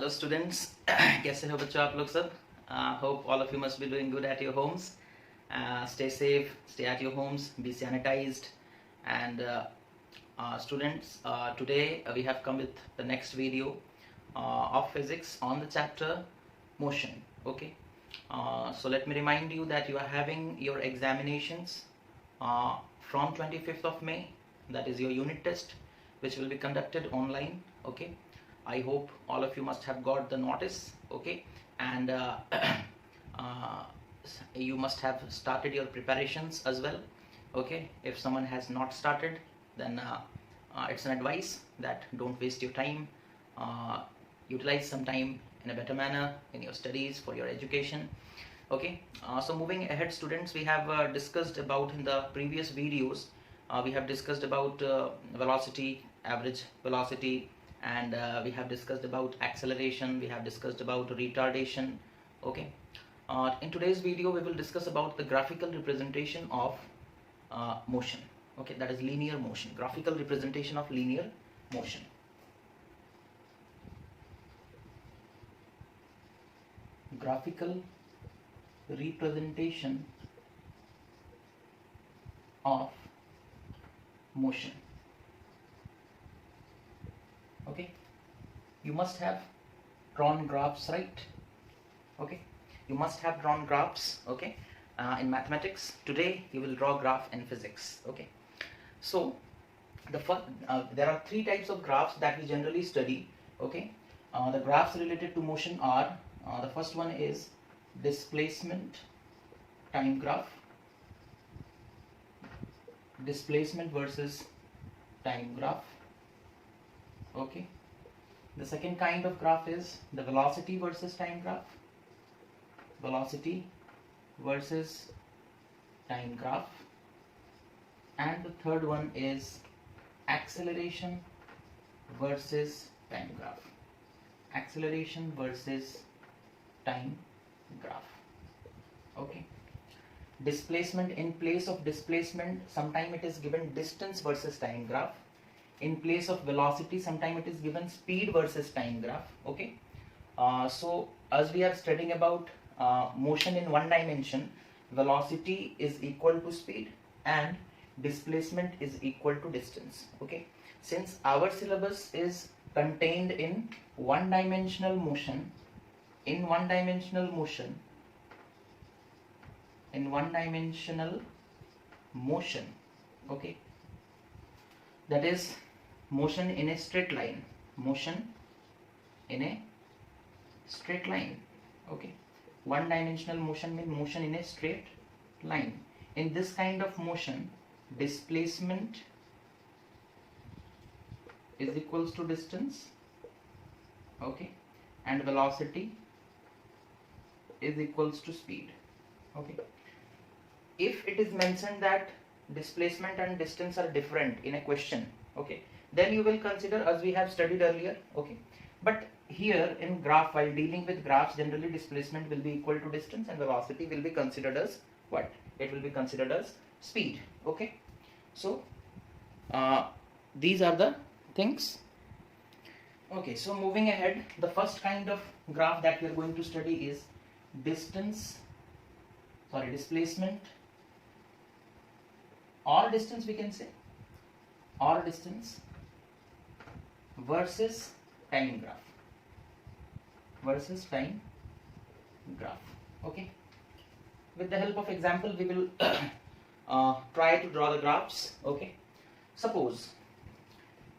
Hello students, कैसे हो बच्चों आप लोग सब? Hope all of you must be doing good at your homes. Stay safe, stay at your homes, be sanitized. And students, today we have come with the next video of physics on the chapter motion. Okay. So let me remind you that you are having your examinations from 25th of May. That is your unit test, which will be conducted online. Okay. I hope all of you must have got the notice, okay, and uh, you must have started your preparations as well, okay. If someone has not started, then it's an advice that don't waste your time, utilize some time in a better manner in your studies for your education, okay. So moving ahead students, we have discussed about in the previous videos, we have discussed about velocity, average velocity, and we have discussed about acceleration, we have discussed about retardation, okay. In today's video we will discuss about the graphical representation of motion, okay, that is linear motion, graphical representation of linear motion. Graphical representation of motion. Okay, you must have drawn graphs, right? Okay, you must have drawn graphs, okay, in mathematics. Today you will draw graph in physics, okay. So there are three types of graphs that we generally study, okay. The graphs related to motion are, the first one is displacement time graph, displacement versus time graph, okay. The second kind of graph is the velocity versus time graph, velocity versus time graph, and the third one is acceleration versus time graph, acceleration versus time graph, okay. Displacement, in place of displacement sometime it is given distance versus time graph. In place of velocity sometime it is given speed versus time graph, okay. So as we are studying about motion in one dimension, velocity is equal to speed and displacement is equal to distance, okay. Since our syllabus is contained in one dimensional motion, in one dimensional motion, okay, that is motion in a straight line, motion in a straight line, okay. One dimensional motion means motion in a straight line. In this kind of motion, displacement is equals to distance, okay, and velocity is equals to speed, okay. If it is mentioned that displacement and distance are different in a question, okay, then you will consider as we have studied earlier, okay. But here in graph, while dealing with graphs, generally displacement will be equal to distance and velocity will be considered as what? It will be considered as speed, okay. So these are the things, okay. So moving ahead, the first kind of graph that we are going to study is displacement or distance, we can say, or distance versus time graph, okay. With the help of example we will try to draw the graphs, okay. Suppose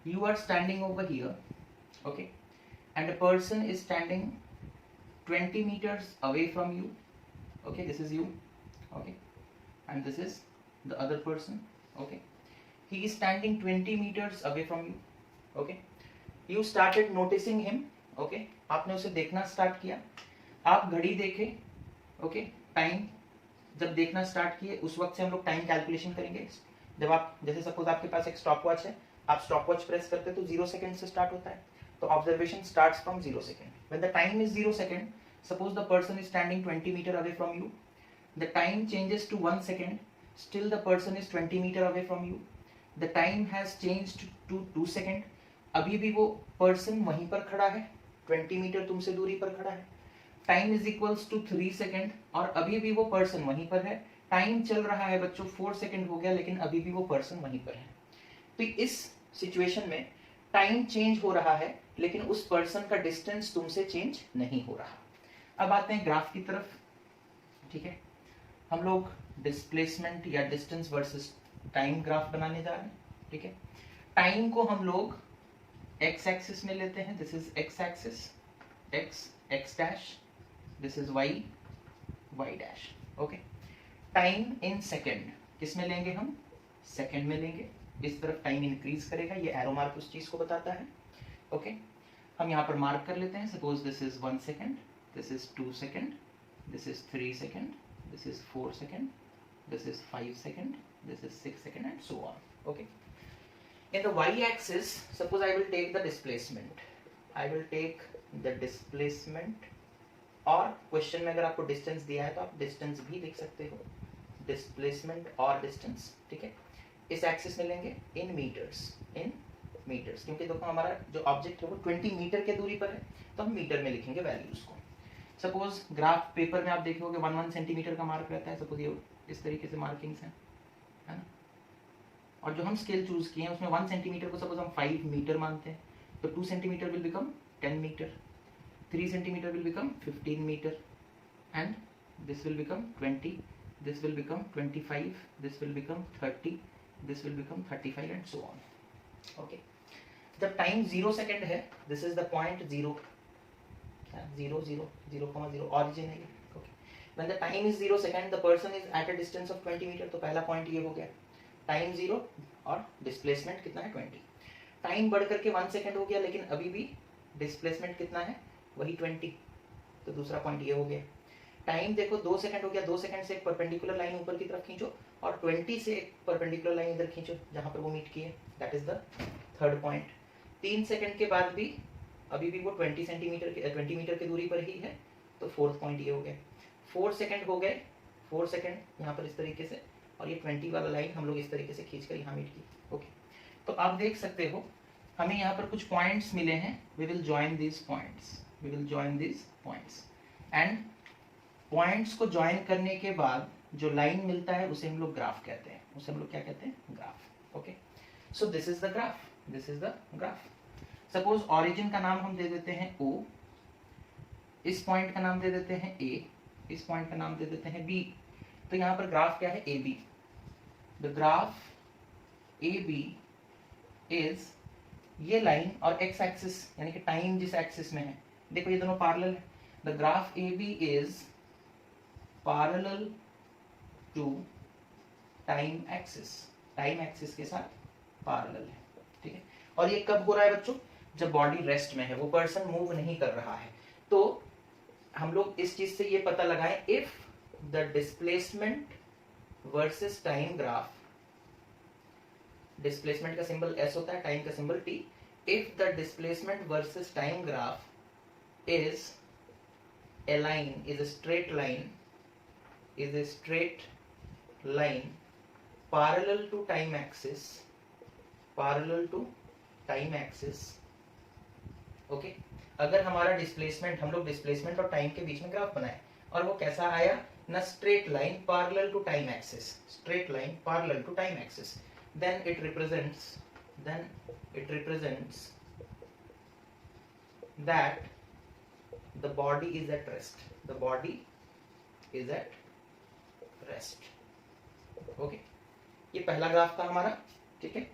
you are standing over here, okay, and a person is standing 20 meters away from you, okay. This is you, okay, and this is the other person, okay. He is standing 20 meters away from you, okay. You started noticing him, okay. आपने उसे देखना start किया, आप घड़ी देखे, okay, time जब देखना start किए उस वक्त से हम लोग टाइम कैलकुलेशन करेंगे. जब आप, जैसे सपोज आपके पास एक स्टॉप वॉच है, आप स्टॉप वॉच प्रेस करते तो 0 सेकंड से स्टार्ट होता है, तो observation starts from 0 second. When the time is 0 second, suppose the person is standing 20 metre away from you, the time changes to 1 second, still the person is 20 metre away from you, the time has changed to 2 second, अभी भी वो person वहीं पर खड़ा है, 20 metre तुमसे दूरी पर खड़ा है, time is equals to 3 second, और अभी भी वो पर्सन वहीं पर है। टाइम चल रहा है बच्चों 4 सेकेंड हो गया, लेकिन अभी भी वो पर्सन वहीं पर है। तो इस सिचुएशन में टाइम चेंज हो रहा है, लेकिन उस पर्सन का डिस्टेंस तुमसे चेंज नहीं हो रहा। अब आते हैं ग्राफ की तरफ, ठीक है। हम लोग डिस्प्लेसमेंट या डिस्टेंस वर्सेस टाइम ग्राफ बनाने जा रहे हैं, ठीक है। टाइम को हम लोग एक्स एक्सिस में लेते हैं, this is x axis, x x dash, this is y y dash, okay. Time in second किस में लेंगे हम, सेकेंड में लेंगे। इस तरफ टाइम इंक्रीज करेगा, ये एरो मार्क उस चीज को बताता है, ओके। हम यहाँ पर मार्क कर लेते हैं, suppose this is 1 second, this is 2 second, this is 3 second, this is 4 second, this is 5 second, this is 6 second, and so on, okay. In the y-axis, suppose I will take the displacement, I will take the displacement, और question में अगर आपको distance दिया है तो आप distance भी लिख सकते हो, डिस्प्लेसमेंट और डिस्टेंस, ठीक है। इस एक्सिस में लेंगे इन मीटर्स, क्योंकि देखो हमारा जो ऑब्जेक्ट है वो 20 मीटर के दूरी पर है, तो हम मीटर में लिखेंगे वैल्यूज को। सपोज ग्राफ पेपर में आप देखोगे 1 सेंटीमीटर का मार्क रहता है, सपोज ये इस तरीके से मार्किंग्स हैं, है ना। और जो हम स्केल चूज किए हैं उसमें 1 सेंटीमीटर को सपोज हम 5 मीटर मानते हैं, तो 2 centimetre will become 10 metre, 3 centimetre will become 15 metre, and this will become 20, this will become 25, this will become 30, this will become 35, and so on, okay. जब टाइम 0 सेकेंड है, this is the point 0, 0 0 0,0 origin है, okay. When the time is 0 second, the person is at a distance of 20 metre, तो पहला point ये हो गया, time 0 और displacement कितना है 20। टाइम बढ़ करके 1 सेकेंड हो गया, लेकिन अभी भी डिस्प्लेसमेंट कितना है वही 20, तो दूसरा पॉइंट ये हो गया। टाइम देखो 2 सेकेंड हो गया, 2 सेकेंड से एक परपेंडिकुलर लाइन ऊपर की तरफ खींचो, और 20 से एक परपेंडिकुलर लाइन इधर खींचो जहां पर वो मीट की है, that is the third point. 3 second के बाद भी अभी भी वो 20 मीटर की दूरी पर ही है, तो फोर्थ पॉइंट ये हो गया। 4 सेकेंड हो गए, 4 सेकेंड यहाँ पर इस तरीके से, और ये 20 वाला लाइन हम लोग इस तरीके से खींच कर यहाँ मीट की, ओके। तो आप देख सकते हो हमें यहाँ पर कुछ पॉइंट्स मिले हैं, we will join this points, and points को ज्वाइन करने के बाद जो लाइन मिलता है उसे हम लोग ग्राफ कहते हैं, उसे हम लोग क्या कहते हैं, graph, okay. So this is the graph. Suppose origin का नाम हम दे देते हैं O, इस पॉइंट का नाम दे देते हैं A, इस पॉइंट का नाम दे देते हैं B, तो यहाँ पर ग्राफ क्या है AB। The graph AB is ये लाइन और x एक्सिस यानी कि टाइम जिस एक्सिस में है, देखो ये दोनों पैरेलल है, the graph AB is parallel to time axis के साथ पैरेलल है, ठीक है। और ये कब हो रहा है बच्चों, जब बॉडी रेस्ट में है, वो पर्सन मूव नहीं कर रहा है। तो हम लोग इस चीज से ये पता लगाएं, if the displacement versus time graph, displacement का सिंबल S होता है, टाइम का symbol T, if the displacement versus time graph is a line, is a straight line parallel to time axis, okay. अगर हमारा डिस्प्लेसमेंट, हम लोग displacement और time के बीच में ग्राफ बनाए और वो कैसा आया ना, straight line parallel to time axis, then it represents that the body is at rest, okay. ये पहला ग्राफ था हमारा, ठीक है।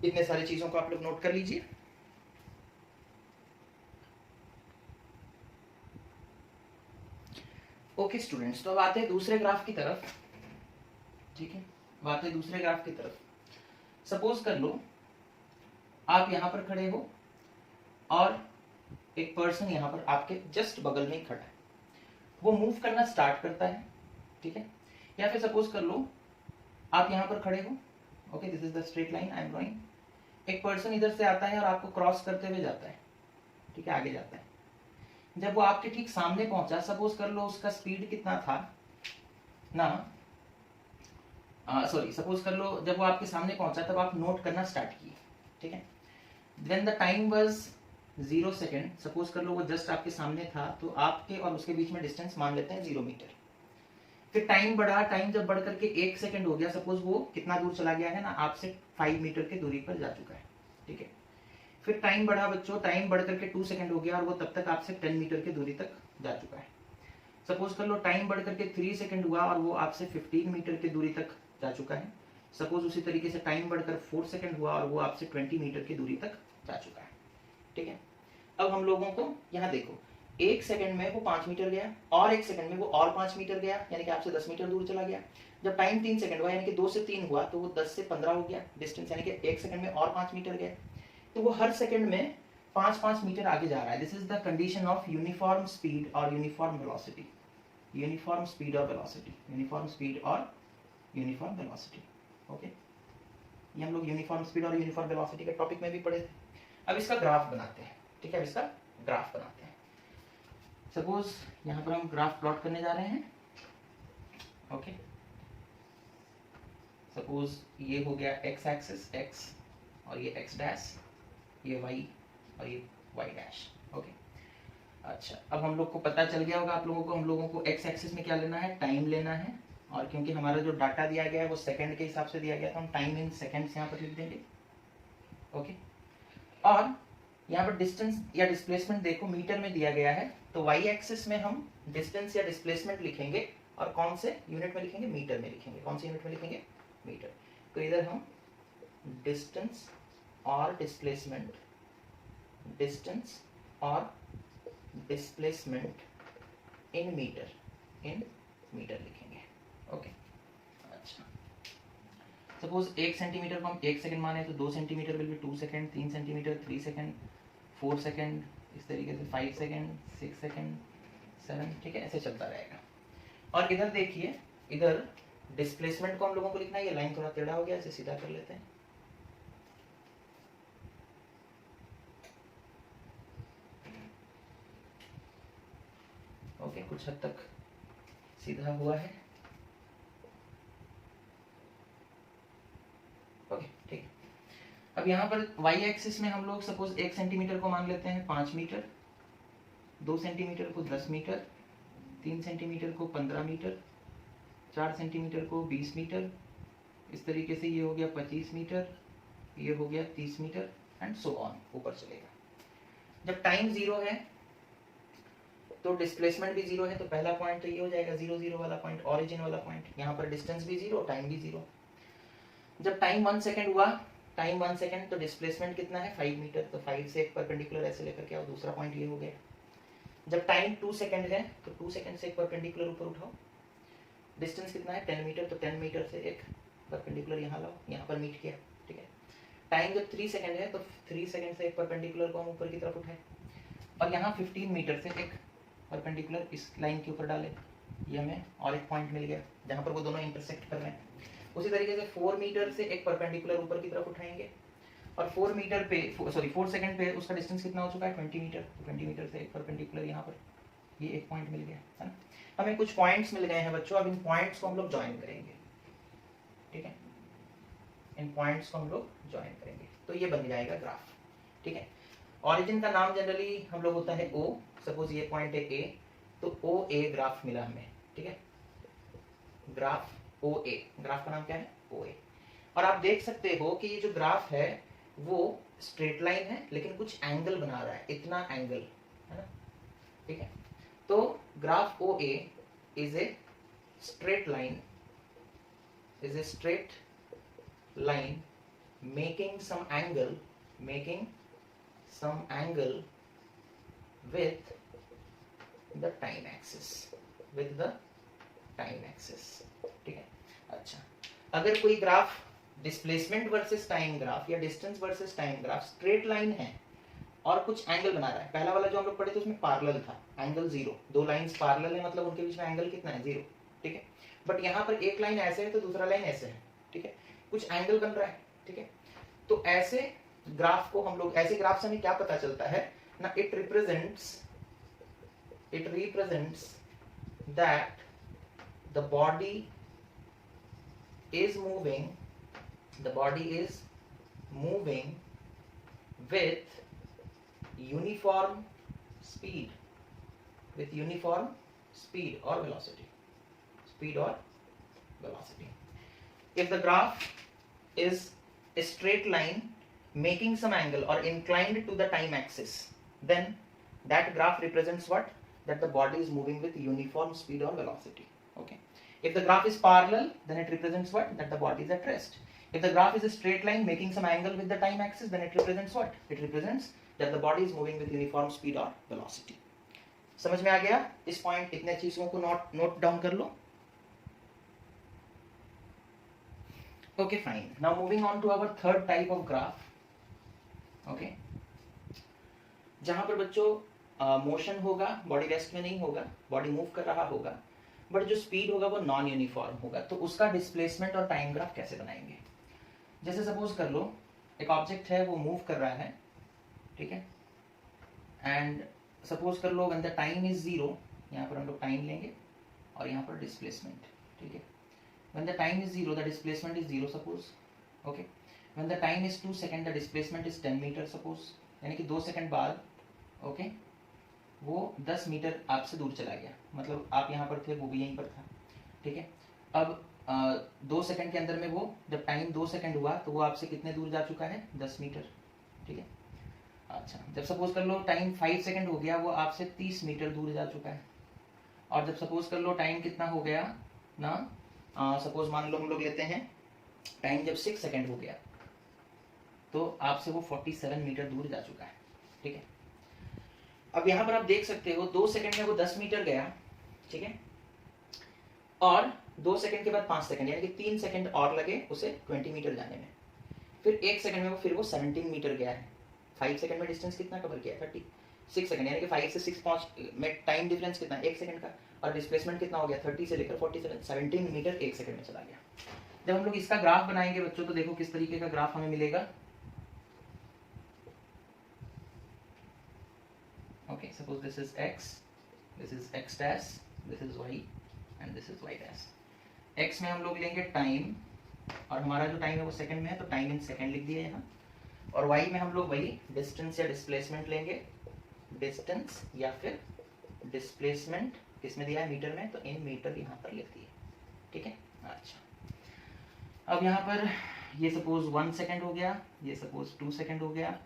इतने सारी चीजों को आप लोग नोट कर लीजिए। ओके स्टूडेंट्स, तो अब आते हैं दूसरे ग्राफ की तरफ, ठीक है। सपोज कर लो आप यहां पर खड़े हो और एक पर्सन यहां पर आपके जस्ट बगल में ही खड़ा है, वो मूव करना स्टार्ट करता है, ठीक है। या फिर सपोज कर लो आप यहां पर खड़े हो, okay, this is the straight line I am drawing, एक पर्सन इधर से आता है और आपको क्रॉस करते हुए जाता है, ठीक है, आगे जाता है। जब वो आपके ठीक सामने पहुंचा, सपोज कर लो उसका स्पीड कितना था ना, सपोज कर लो जब वो आपके सामने पहुंचा तब आप नोट करना स्टार्ट किए, ठीक है। When the time was 0 second, suppose कर लो वो जस्ट आपके सामने था, तो आपके और उसके बीच में डिस्टेंस मान लेते हैं 0 मीटर। फिर टाइम बढ़ा, टाइम जब बढ़ करके 1 सेकेंड हो गया, सपोज वो कितना दूर चला गया है ना, आपसे 5 मीटर की दूरी पर जा चुका है, ठीक है। फिर टाइम बढ़ा बच्चों, टाइम बढ़ करके 2 सेकेंड हो गया और वो तब तक आपसे 10 मीटर की दूरी तक जा चुका है। सपोज कर लो टाइम बढ़ करके 3 सेकेंड हुआ और वो आपसे 15 मीटर की दूरी तक जा चुका है। सपोज उसी तरीके से टाइम बढ़कर 4 सेकेंड हुआ और वो आपसे 20 मीटर की दूरी तक जा चुका है, ठीक है। अब हम लोगों को यहाँ देखो, 1 सेकंड में वो 5 मीटर गया और 1 सेकंड में वो और 5 मीटर गया, यानी कि आपसे 10 मीटर दूर चला गया। जब टाइम 3 सेकंड हुआ, यानी कि 2 से 3 हुआ, तो वो 10 से 15 हो गया डिस्टेंस, यानी कि 1 सेकंड में और 5 मीटर गया। तो वो हर सेकंड में 5-5 मीटर आगे जा रहा है। This is the condition of uniform speed और यूनिफॉर्म वेलोसिटी। यूनिफॉर्म स्पीड और वेलोसिटी, यूनिफॉर्म स्पीड और यूनिफॉर्म वेलोसिटी, ओके। ये हम लोग यूनिफॉर्म स्पीड और यूनिफॉर्म वेलोसिटी के टॉपिक में भी पढ़े थे। अब इसका ग्राफ बनाते हैं, ठीक है। अब इसका ग्राफ बनाते हैं। सपोज यहाँ पर हम ग्राफ प्लॉट करने जा रहे हैं, ओके। सपोज ये हो गया एक्स एक्सिस, एक्स, और ये एक्स डैश, ये वाई, और ये वाई डैश, ओके। अच्छा, अब हम लोग को पता चल गया होगा आप लोगों को, हम लोगों को एक्स एक्सिस में क्या लेना है, टाइम लेना है। और क्योंकि हमारा जो डाटा दिया गया है वो सेकंड के हिसाब से दिया गया, तो हम टाइम इन सेकंड्स यहाँ पर लिख देंगे, ओके। और यहाँ पर डिस्टेंस या डिस्प्लेसमेंट देखो मीटर में दिया गया है, तो वाई एक्सिस में हम डिस्टेंस या डिस्प्लेसमेंट लिखेंगे, और कौन से यूनिट में लिखेंगे, मीटर में लिखेंगे। कौन से यूनिट में लिखेंगे, मीटर। तो इधर हम डिस्टेंस और डिस्प्लेसमेंट, डिस्टेंस और displacement in metre, in metre लिखेंगे, ओके। अच्छा, सपोज 1 सेंटीमीटर को हम 1 सेकंड माने, तो 2 centimetre will be 2 second, 3 centimetre 3 second, 4 second, इस तरीके से 5 सेकंड, 6 सेकंड, 7, ठीक है, ऐसे चलता रहेगा। और इधर देखिए, इधर डिस्प्लेसमेंट को हम लोगों को लिखना है, ये लाइन थोड़ा टेढ़ा हो गया, इसे सीधा कर लेते हैं, ओके। कुछ हद तक सीधा हुआ है, ओके, ठीक है। अब यहाँ पर वाई एक्सिस में हम लोग सपोज 1 सेंटीमीटर को मान लेते हैं 5 मीटर, 2 सेंटीमीटर को 10 मीटर, 3 सेंटीमीटर को 15 मीटर, 4 सेंटीमीटर को 20 मीटर, इस तरीके से ये हो गया 25 मीटर, ये हो गया 30 मीटर, एंड सो ऑन, ऊपर चलेगा। जब टाइम 0 है तो डिस्प्लेसमेंट भी 0 है, तो पहला पॉइंट तो ये हो जाएगा 0 0 वाला पॉइंट, ओरिजिन वाला पॉइंट। यहाँ पर डिस्टेंस भी 0, टाइम भी 0। जब टाइम 1 सेकंड हुआ, टाइम 1 सेकंड, तो डिस्प्लेसमेंट कितना है, 5 मीटर, तो 5 से एक परपेंडिकुलर ऐसे लेकर के आओ, दूसरा पॉइंट ये हो गया। जब टाइम 2 सेकंड है, तो 2 सेकंड से एक परपेंडिकुलर ऊपर उठाओ, डिस्टेंस कितना है, 10 मीटर, तो 10 मीटर से एक परपेंडिकुलर यहाँ लाओ, यहाँ पर मीट किया, ठीक है। टाइम जब 3 सेकंड है, तो 3 सेकंड से एक परपेंडिकुलर को हम ऊपर की तरफ उठाए, और यहाँ 15 मीटर से एक परपेंडिकुलर इस लाइन के ऊपर डाले, ये हमें और एक पॉइंट मिल गया जहाँ पर वो दोनों इंटरसेक्ट कर रहे हैं। उसी तरीके से 4 मीटर से एक परपेंडिकुलर ऊपर की तरफ उठाएंगे, और 4 मीटर पे, सॉरी 4 सेकंड पे उसका डिस्टेंस कितना हो चुका है, 20 मीटर, तो 20 मीटर से एक परपेंडिकुलर यहाँ पर ये एक पॉइंट मिल गया, है ना। हमें कुछ पॉइंट्स मिल गए हैं बच्चों, अब इन पॉइंट्स को हम लोग ज्वाइन करेंगे, ठीक है। इन पॉइंट्स को हम लोग ज्वाइन करेंगे, तो ये बन जाएगा ग्राफ, ठीक है। ऑरिजिन का नाम जनरली हम लोग होता है ओ, सपोज ये पॉइंट है ए, तो ओ ए ग्राफ मिला हमें, ठीक है। ग्राफ ओ ए, ग्राफ का नाम क्या है, ओ ए। और आप देख सकते हो कि ये जो ग्राफ है वो स्ट्रेट लाइन है, लेकिन कुछ एंगल बना रहा है, इतना एंगल, है ना, ठीक है। तो graph O A is a straight line, is a straight line making some angle, making some angle with the time axis, with the time axis, ठीक है। अच्छा, अगर कोई graph displacement versus time graph या distance versus time graph straight line है और कुछ angle बना रहा है, पहला वाला जो हम लोग पढ़े थे उसमें पैरेलल था, एंगल 0, दो लाइंस पैरेलल है, मतलब उनके बीच में एंगल कितना है, 0, ठीक है। बट यहाँ पर एक लाइन ऐसे है तो दूसरा लाइन ऐसे है, ठीक है, कुछ एंगल बन रहा है, ठीक है। तो ऐसे ग्राफ को हम लोग, ऐसे ग्राफ से हमें क्या पता चलता है ना, it represents that the body is moving with uniform speed, with uniform speed or velocity, speed or velocity. If the graph is a straight line making some angle or inclined to the time axis, then that graph represents what? That the body is moving with uniform speed or velocity. Okay. If the graph is parallel, then it represents what? That the body is at rest. If the graph is a straight line making some angle with the time axis, then it represents what? It represents that the body is moving with uniform speed or velocity. समझ में आ गया? इस point इतने चीजों को note down कर लो. Okay, fine. Now moving on to our third type of graph. Okay. जहां पर बच्चों मोशन होगा, बॉडी रेस्ट में नहीं होगा, बॉडी मूव कर रहा होगा, बट जो स्पीड होगा वो नॉन यूनिफॉर्म होगा. तो उसका डिस्प्लेसमेंट और टाइम ग्राफ कैसे बनाएंगे? जैसे सपोज कर लो एक ऑब्जेक्ट है, वो मूव कर रहा है, ठीक है, एंड सपोज कर लो व्हेन द टाइम इज 0, यहाँ पर हम लोग टाइम लेंगे और यहाँ पर डिस्प्लेसमेंट, ठीक है. When the time is 0 the displacement is 0 suppose. Okay. When the time is 2 second the displacement is 10 metre suppose. यानी कि 2 सेकंड बाद ओके वो 10 मीटर आपसे दूर चला गया. मतलब आप यहाँ पर थे, वो भी यहीं पर था, ठीक है. अब 2 सेकंड के अंदर में वो जब टाइम 2 सेकंड हुआ तो वो आपसे कितने दूर जा चुका है? 10 मीटर, ठीक है. अच्छा, जब सपोज कर लो टाइम 5 सेकंड हो गया, वो आपसे 30 मीटर दूर जा चुका है. और जब सपोज कर लो टाइम कितना हो गया ना, सपोज मान लो हम लोग लेते हैं टाइम जब 6 सेकंड हो गया तो आपसे वो 47 मीटर दूर जा चुका है, ठीक है. अब यहाँ पर आप देख सकते हो 2 सेकंड में वो 10 मीटर गया, ठीक है, और 2 सेकंड के बाद 5 सेकंड यानी कि 3 सेकंड और लगे उसे 20 मीटर जाने में. फिर 1 सेकंड में वो फिर वो 17 मीटर गया है. 5 सेकंड में डिस्टेंस कितना कवर किया? 36 सेकंड. यानी कि 5 से 6 पहुंच में टाइम डिफरेंस कितना? 1 सेकंड का. और डिस्प्लेसमेंट कितना हो गया? 30 से लेकर 47, 17 मीटर 1 सेकंड में चला गया. जब हम लोग इसका ग्राफ बनाएंगे बच्चों तो देखो किस तरीके का ग्राफ हमें मिलेगा. Okay, suppose this is x, this is x dash, this is y and this is y dash. x में हम लोग लेंगे टाइम, और हमारा जो टाइम है वो सेकंड में है तो टाइम इन सेकंड लिख दिया यहाँ. और y में हम लोग वही डिस्टेंस या डिस्प्लेसमेंट लेंगे. डिस्टेंस या फिर डिस्प्लेसमेंट किसमें दिया है? मीटर में, तो इन मीटर यहाँ पर लिख दिए, ठीक है. अच्छा, अब यहाँ पर ये सपोज 1 सेकंड हो गया, ये सपोज 2 सेकंड हो गया,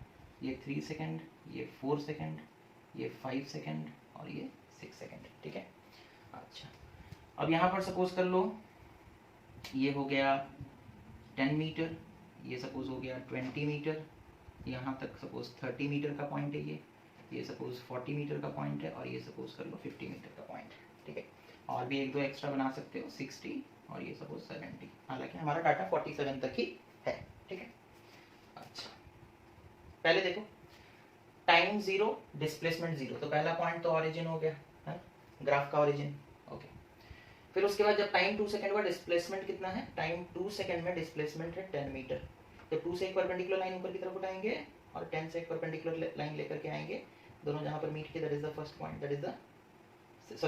ये 3 सेकंड, ये 4 सेकंड, ये 5 सेकंड और ये 6 सेकंड, ठीक है. अच्छा, अब यहाँ पर सपोज कर लो ये हो गया 10 मीटर, ये सपोज हो गया 20 मीटर, यहाँ तक सपोज 30 मीटर का पॉइंट है, ये सपोज 40 मीटर का पॉइंट है, और ये सपोज कर लो 50 मीटर का पॉइंट है, ठीक है. और भी 1-2 एक्स्ट्रा बना सकते हो, 60 और ये सपोज 70. हालांकि हमारा डाटा 47 तक ही है, ठीक है. अच्छा, पहले देखो टाइम 0 डिस्प्लेसमेंट 0, तो पहला पॉइंट तो ओरिजिन हो गया है, ग्राफ का ओरिजिन. ओके. फिर उसके बाद जब टाइम 2 सेकंड हुआ, डिस्प्लेसमेंट कितना है? टाइम 2 सेकंड में डिस्प्लेसमेंट है 10 मीटर. तो 2 से एक परपेंडिकुलर लाइन ऊपर की तरफ उठाएंगे और 10 से एक परपेंडिकुलर लाइन लेकर के आएंगे, दोनों जहां पर मीट किए, that is the first point, that is the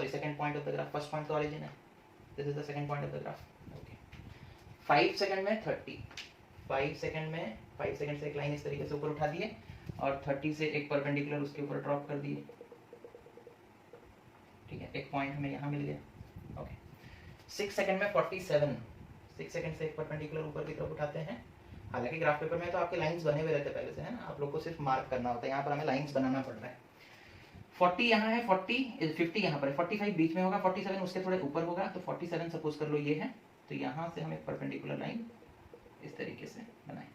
second point of the graph. First point तो ओरिजिन है, this is the second point of the graph. Okay. 5 second में 30, 5 सेकंड में 5 सेकंड से एक लाइन इस तरीके से ऊपर उठा दिए और 30 से एक परपेंडिकुलर उसके ऊपर ड्रॉप कर दिए, ठीक है. एक पॉइंट हमें यहाँ मिल गया. ओके. 6 सेकंड में 47, 6 सेकंड से एक परपेंडिकुलर ऊपर की तरफ उठाते हैं. हालांकि ग्राफ पेपर में तो आपके लाइंस बने हुए रहते पहले से, है ना, आप लोग को सिर्फ मार्क करना होता है. यहाँ पर हमें लाइंस बनाना पड़ रहा है. 40 यहाँ है, 50 यहाँ पर है, 45 बीच में होगा, 47 उसके थोड़े ऊपर होगा, तो 47 सपोज कर लो ये है, तो यहाँ से हम एक परपेंडिकुलर लाइन इस तरीके से बनाए,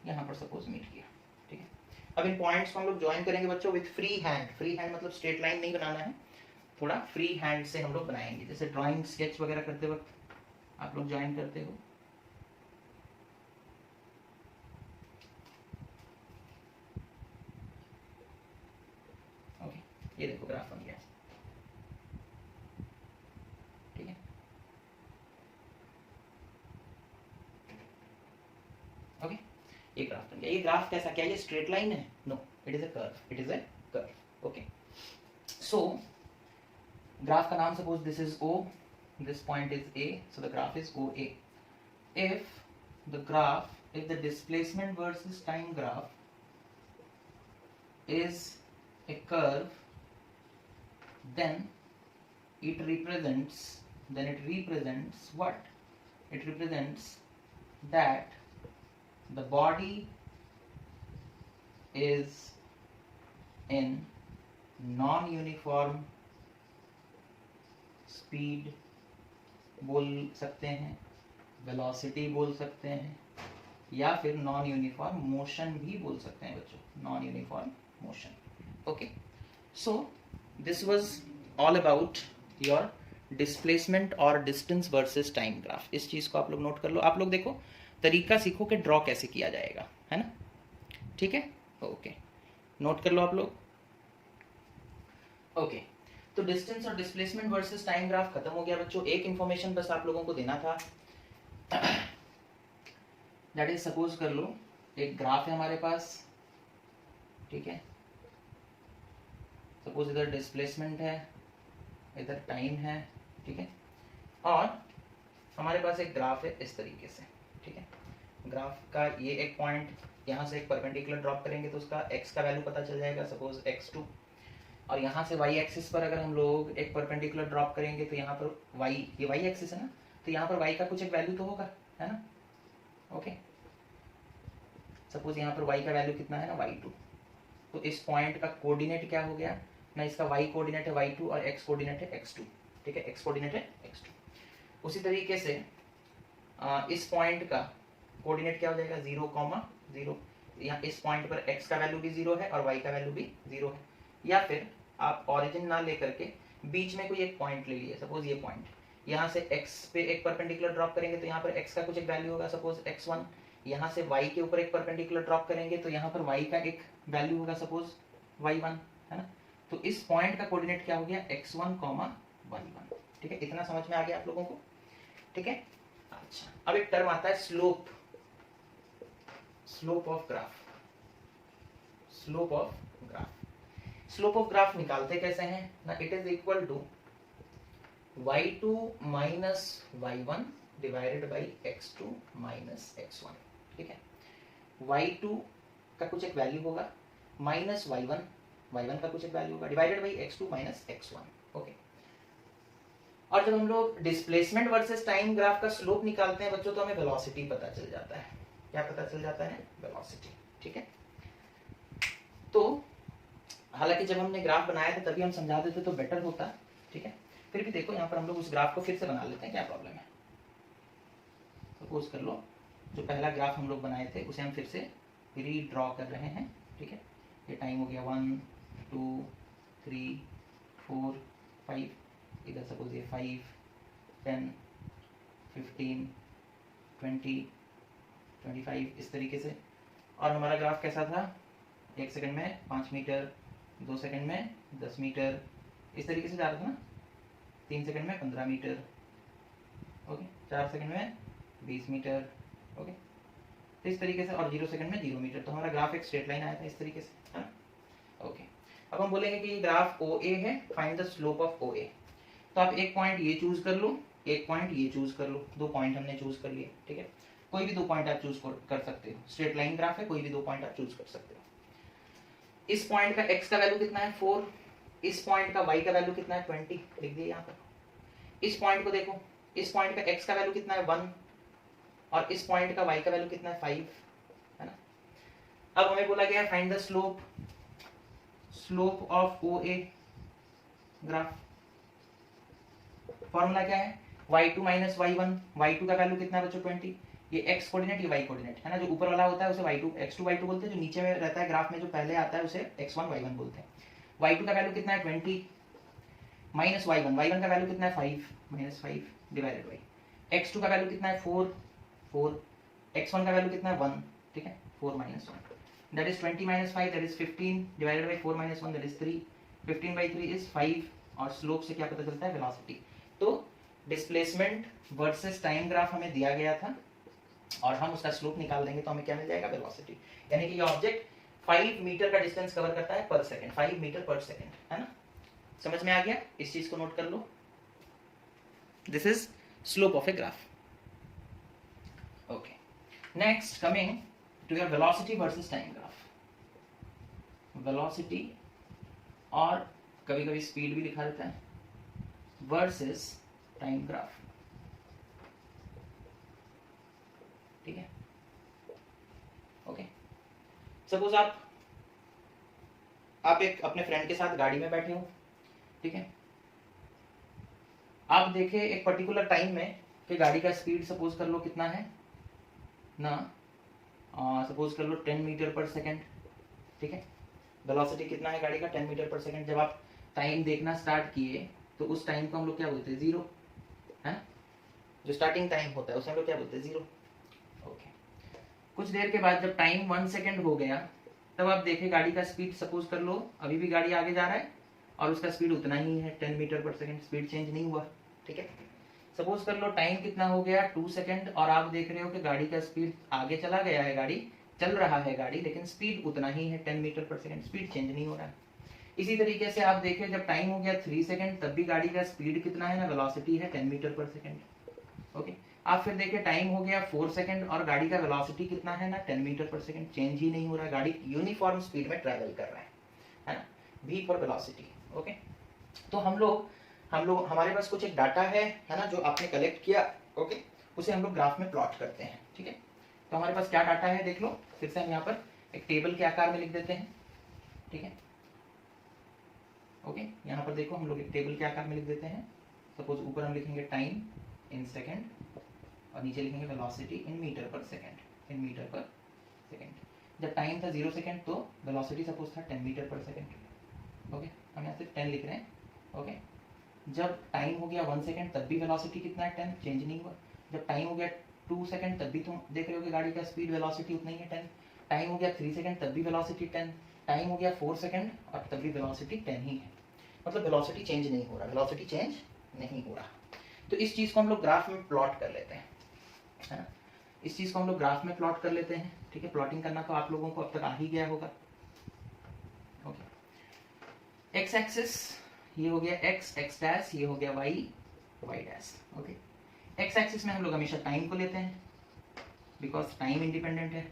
यहाँ पर सपोज मीट किया, ठीक है. अब इन पॉइंट्स को हम लोग ज्वाइन करेंगे बच्चों with free hand. Free hand मतलब स्ट्रेट लाइन नहीं बनाना है, थोड़ा फ्री हैंड से हम लोग बनाएंगे, जैसे ड्राइंग स्केच वगैरह करते वक्त आप लोग ज्वाइन करते हो. ओके, ये देखो ग्राफ बन गया, ठीक है. ओके, ये ग्राफ बन गया. ये ग्राफ कैसा, क्या ये स्ट्रेट लाइन है? No, it is a curve, it is a curve. Okay. So graph का नाम suppose this is O, this point is A, so the graph is OA. If the displacement versus time graph is a curve, then it represents what? It represents that the body is in non-uniform speed बोल सकते हैं, velocity बोल सकते हैं, या फिर non uniform motion भी बोल सकते हैं बच्चों, non uniform motion. Okay, so this was all about your displacement और डिस्टेंस वर्सेस टाइम ग्राफ। इस चीज़ को आप लोग नोट कर लो। आप लोग देखो तरीका सीखो कि ड्रॉ कैसे किया जाएगा, है ना? ठीक है, ओके, नोट कर लो आप लोग। ओके, तो डिस्टेंस और डिस्प्लेसमेंट वर्सेस टाइम ग्राफ खत्म हो गया बच्चों। एक इंफॉर्मेशन बस आप लोगों को देना था, दैट इज सपोज कर लो एक ग्राफ है हमारे पास, ठीक है, सपोज इधर डिस्प्लेसमेंट है, इधर टाइम है, ठीक है, और हमारे पास एक ग्राफ है इस तरीके से, ठीक है। ग्राफ का ये एक पॉइंट, यहाँ से एक परपेंडिकुलर ड्रॉप करेंगे तो उसका x का वैल्यू पता चल जाएगा, सपोज x2, और यहाँ से y एक्सिस पर अगर हम लोग एक परपेंडिकुलर ड्रॉप करेंगे तो यहाँ पर y, ये y एक्सिस है ना, तो यहाँ पर y का कुछ एक वैल्यू तो होगा, है ना? ओके, सपोज यहाँ पर y का वैल्यू कितना है ना, y2, तो इस पॉइंट का कोऑर्डिनेट क्या हो गया ना, इसका y कोऑर्डिनेट है y2 और x कोऑर्डिनेट है x2, ठीक है, x कोऑर्डिनेट है x2। उसी तरीके से इस पॉइंट का कोऑर्डिनेट क्या हो जाएगा, 0,0। यहाँ इस पॉइंट पर x का वैल्यू भी 0 है और y का वैल्यू भी 0 है। या फिर आप ऑरिजिन ना लेकर के बीच में कोई एक पॉइंट ले लिए, सपोज ये पॉइंट, यहाँ से x पे एक परपेंडिकुलर ड्रॉप करेंगे तो यहाँ पर x का कुछ एक वैल्यू होगा, सपोज x1। यहाँ से y के ऊपर एक परपेंडिकुलर ड्रॉप करेंगे तो यहाँ पर y का एक वैल्यू होगा, सपोज y1, है ना? तो इस पॉइंट का कोऑर्डिनेट क्या हो गया, x1, y1, ठीक है। इतना समझ में आ गया आप लोगों को, ठीक है? अच्छा, अब एक टर्म आता है slope, slope of graph. Slope of graph, slope of graph निकालते कैसे हैं ना, it is equal to y2 minus y1 divided by x2 minus x1, ठीक है। y2 का कुछ एक वैल्यू होगा माइनस y1 का कुछ एक वैल्यू होगा divided by x2 minus x1, okay. और जब हम लोग डिस्प्लेसमेंट वर्सेस टाइम ग्राफ का स्लोप निकालते हैं बच्चों तो हमें वेलोसिटी पता चल जाता है। क्या पता चल जाता है, वेलोसिटी, ठीक है। तो हालांकि जब हमने ग्राफ बनाया था तभी हम समझा देते तो बेटर होता, ठीक है। फिर भी देखो यहाँ पर हम लोग उस ग्राफ को फिर से बना लेते हैं, क्या प्रॉब्लम है। सपोज कर लो जो पहला ग्राफ हम लोग बनाए थे उसे हम फिर से रीड्रॉ कर रहे हैं, ठीक है। ये टाइम हो गया 1 2 3 4 5, इधर सपोज ये 5 10 15 20 25 इस तरीके से। और हमारा ग्राफ कैसा था, 1 सेकंड में 5 मीटर, 2 सेकंड में 10 मीटर, इस तरीके से जा रहा था ना, 3 सेकंड में 15 मीटर, ओके, 4 सेकंड में 20 मीटर, ओके, तो इस तरीके से, और 0 सेकंड में 0 मीटर। तो हमारा ग्राफ एक स्ट्रेट लाइन आया था इस तरीके से, है ना, ओके। अब हम बोलेंगे कि ये ग्राफ OA है, find the slope of OA। तो आप एक पॉइंट ये चूज कर लो, एक पॉइंट ये चूज कर लो, 2 पॉइंट हमने चूज कर लिए, ठीक है। कोई भी 2 पॉइंट आप चूज कर सकते हो, स्ट्रेट लाइन ग्राफ है, कोई भी 2 पॉइंट आप चूज कर सकते हो। इस पॉइंट का x का वैल्यू कितना है 4, इस पॉइंट का y का वैल्यू कितना है 20, लिख दिए यहाँ पर। इस पॉइंट को देखो, इस पॉइंट का x का वैल्यू कितना है 1 और इस पॉइंट का y का वैल्यू कितना है 5, है ना। अब हमें बोला गया है find the slope, slope of OA graph. Formula क्या है, y2 माइनस y1, y2 का वैल्यू कितना है बच्चों 20, ये x कोऑर्डिनेट ये y कोऑर्डिनेट, है ना। जो ऊपर वाला होता है उसे y2 x2 y2 बोलते हैं, जो नीचे में रहता है ग्राफ में जो पहले आता है उसे x1 y1 बोलते हैं। y2 का वैल्यू कितना है 20 माइनस y1 का वैल्यू कितना है 5 माइनस 5 डिवाइडेड बाई x2 का वैल्यू कितना है 4 x1 का वैल्यू कितना है 1, ठीक है, 4 minus 1 that is 20 minus 5 that is 15 divided by 4 minus 1 that is 3, 15 by 3 is 5। और स्लोप से क्या पता चलता है, वेलोसिटी। तो डिस्प्लेसमेंट वर्सेस टाइम ग्राफ हमें दिया गया था और हम उसका स्लोप निकाल देंगे तो हमें क्या मिल जाएगा, वेलोसिटी। यानी कि ये ऑब्जेक्ट 5 मीटर का डिस्टेंस कवर करता है पर सेकंड, 5 मीटर पर सेकंड, है ना। समझ में आ गया, इस चीज को नोट कर लो। This is slope of a graph, okay. Next coming to your velocity versus time graph. Velocity और कभी कभी स्पीड भी लिखा रहता है वर्सेस टाइम ग्राफ। ठीक है, ओके। सपोज आप एक अपने फ्रेंड के साथ गाड़ी में बैठे हो, ठीक है। आप देखे एक पर्टिकुलर टाइम में कि गाड़ी का स्पीड सपोज कर लो कितना है ना, सपोज कर लो 10 मीटर पर सेकेंड, ठीक है। वेलोसिटी कितना है गाड़ी का, 10 मीटर पर सेकेंड। जब आप टाइम देखना स्टार्ट किए तो उस टाइम को हम लोग क्या बोलते हैं, जीरो, है। जो स्टार्टिंग टाइम होता है उसे हम लोग क्या बोलते हैं, जीरो, ओके। कुछ देर के बाद जब टाइम 1 सेकेंड हो गया तब आप देखें गाड़ी का स्पीड सपोज कर लो अभी भी गाड़ी आगे जा रहा है और उसका स्पीड उतना ही है 10 metre per second, speed change नहीं हुआ, ठीक है। सपोज कर लो टाइम कितना हो गया 2 सेकेंड और आप देख रहे हो कि गाड़ी का स्पीड आगे चला गया है, गाड़ी चल रहा है गाड़ी, लेकिन स्पीड उतना ही है 10 metre per second, speed change नहीं हो रहा है। इसी तरीके से आप देखें जब टाइम हो गया 3 सेकेंड तब भी गाड़ी का स्पीड कितना है ना, वेलोसिटी है 10 मीटर पर सेकेंड, ओके। आप फिर देखिए टाइम हो गया 4 सेकेंड और गाड़ी का वेलोसिटी कितना है ना, 10 मीटर पर सेकेंड, चेंज ही नहीं हो रहा है, गाड़ी यूनिफॉर्म स्पीड में ट्रैवल कर रहा है ना, v फॉर वेलोसिटी, ओके। तो हम लोग हमारे पास कुछ एक डाटा है ना, जो आपने कलेक्ट किया, ओके, उसे हम लोग ग्राफ में प्लॉट करते हैं, ठीक है। तो हमारे पास क्या डाटा है देख लो, फिर से हम यहाँ पर एक टेबल के आकार में लिख देते हैं, ठीक है, ओके। यहाँ पर देखो हम लोग एक टेबल के आकार में लिख देते हैं। सपोज ऊपर हम लिखेंगे टाइम इन सेकेंड और नीचे लिखेंगे velocity in metre per second, in metre per second. जब टाइम था 0 सेकेंड तो वेलोसिटी सपोज था 10 मीटर पर सेकेंड, ओके। हम यहाँ से 10 लिख रहे हैं, ओके। जब टाइम हो गया 1 सेकेंड तब भी वेलोसिटी कितना है, 10, चेंज नहीं हुआ। जब टाइम हो गया 2 सेकेंड तब भी तुम देख रहे हो कि गाड़ी का स्पीड वेलोसिटी उतना ही है, 10। टाइम हो गया 3 सेकेंड तब भी वेलोसिटी 10। टाइम हो गया 4 सेकेंड और तब भी वेलोसिटी 10 ही है, मतलब वेलोसिटी चेंज नहीं हो रहा, वेलोसिटी चेंज नहीं हो रहा। तो इस चीज को हम लोग ग्राफ में प्लॉट कर लेते हैं, है ना। इस चीज को हम लोग ग्राफ में प्लॉट कर लेते हैं, ठीक है। प्लॉटिंग करना तो आप लोगों को अब तक आ ही गया होगा, ओके। एक्स एक्सिस ये हो गया x, x डैश, ये हो गया y, y dash, okay. X axis में हम लोग हमेशा टाइम को लेते हैं बिकॉज टाइम इंडिपेंडेंट है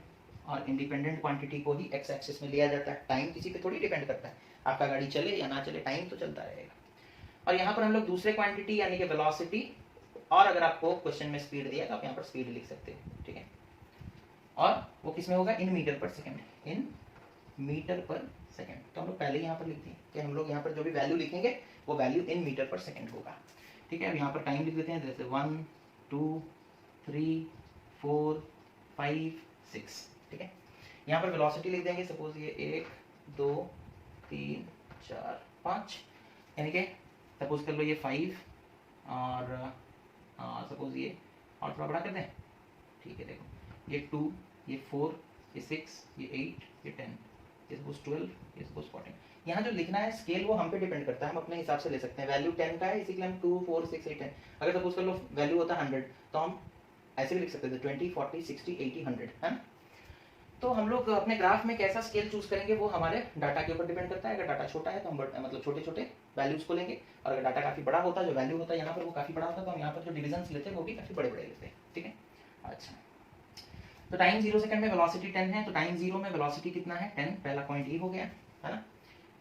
और इंडिपेंडेंट क्वांटिटी को ही एक्स एक्सिस में लिया जाता है। टाइम किसी पे थोड़ी डिपेंड करता है, आपका गाड़ी चले या ना चले टाइम तो चलता रहेगा। और यहाँ पर हम लोग दूसरे क्वांटिटी यानी कि वेलोसिटी, और अगर आपको क्वेश्चन में स्पीड दिया तो आप यहाँ पर स्पीड लिख सकते हो, ठीक है। और वो किस में होगा, in metre per second, in metre per second. तो हम लोग पहले यहाँ पर लिख दिए कि हम लोग यहाँ पर जो भी वैल्यू लिखेंगे वो value in metre per second होगा, ठीक है। अब यहाँ पर टाइम लिख देते हैं, जैसे 1 2 3 4 5 6, ठीक है। यहाँ पर वेलोसिटी लिख देंगे, सपोज ये 1 2 3 4 5, यानी कि सपोज कर लो ये 5 और सपोज ये और थोड़ा बड़ा कर दें, ठीक है। देखो ये 2, ये 4, ये 6, ये 8, ये 10, ये सपोज 12, ये सपोज 14। यहाँ जो लिखना है स्केल वो हम पे डिपेंड करता है, हम अपने हिसाब से ले सकते हैं। वैल्यू 10 का है इसीलिए हम 2 4 6 8 10। अगर सपोज कर लो वैल्यू होता 100 तो हम ऐसे भी लिख सकते थे 20 40 60 80 100, है ना। तो हम लोग अपने ग्राफ में कैसा स्केल चूज करेंगे वो हमारे डाटा के ऊपर डिपेंड करता है। अगर डाटा छोटा है तो हम मतलब छोटे छोटे वैल्यूज को लेंगे, और अगर डाटा काफी बड़ा होता है, जो वैल्यू होता है यहाँ पर वो काफी बड़ा होता है, तो हम यहाँ पर जो डिविजन्स लेते हैं वो भी काफी बड़े बड़े लेते हैं, ठीक है। अच्छा, तो टाइम 0 सेकंड में वेलोसिटी 10 है, तो टाइम 0 में वेलोसिटी कितना है, 10, पहला पॉइंट ये हो गया, है ना।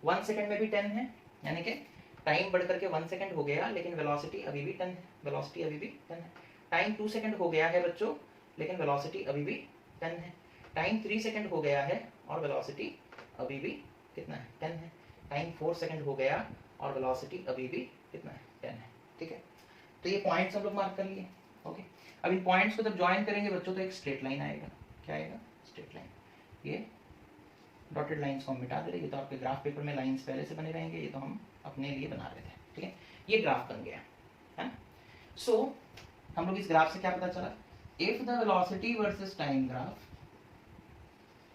1 सेकंड में भी 10 है, यानी कि टाइम बढ़ करके 1 सेकंड हो गया लेकिन वेलोसिटी अभी भी 10 है, वेलोसिटी अभी भी 10 है। टाइम 2 सेकंड हो गया है बच्चों, लेकिन वेलोसिटी अभी भी 10 है। टाइम 3 सेकंड हो गया है और वेलोसिटी अभी भी कितना है, 10 है। टाइम 4 सेकंड हो गया और वेलोसिटी अभी भी कितना है, 10 है, ठीक है। तो ये पॉइंट्स हम लोग मार्क कर लिए, ओके। अब इन पॉइंट्स को जब ज्वाइन करेंगे बच्चों तो एक स्ट्रेट लाइन आएगा, क्या आएगा, स्ट्रेट लाइन। ये डॉटेड लाइंस को हम मिटा दे रहे, ये तो आपके ग्राफ पेपर में लाइंस पहले से बने रहेंगे, ये तो हम अपने लिए बना रहे थे, ठीक है। ये ग्राफ बन गया है ना। सो हम लोग इस ग्राफ से क्या पता चला, if the velocity versus time graph,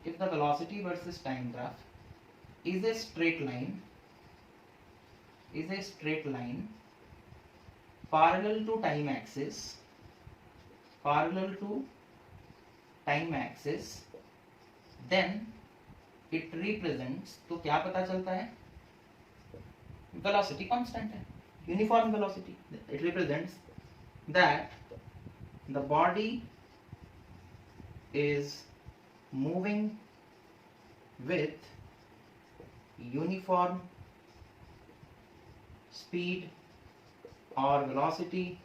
if the velocity versus time graph is a straight line parallel to time axis, then it represents, तो क्या पता चलता है, velocity constant है, uniform velocity. It represents that the body is moving with uniform speed और velocity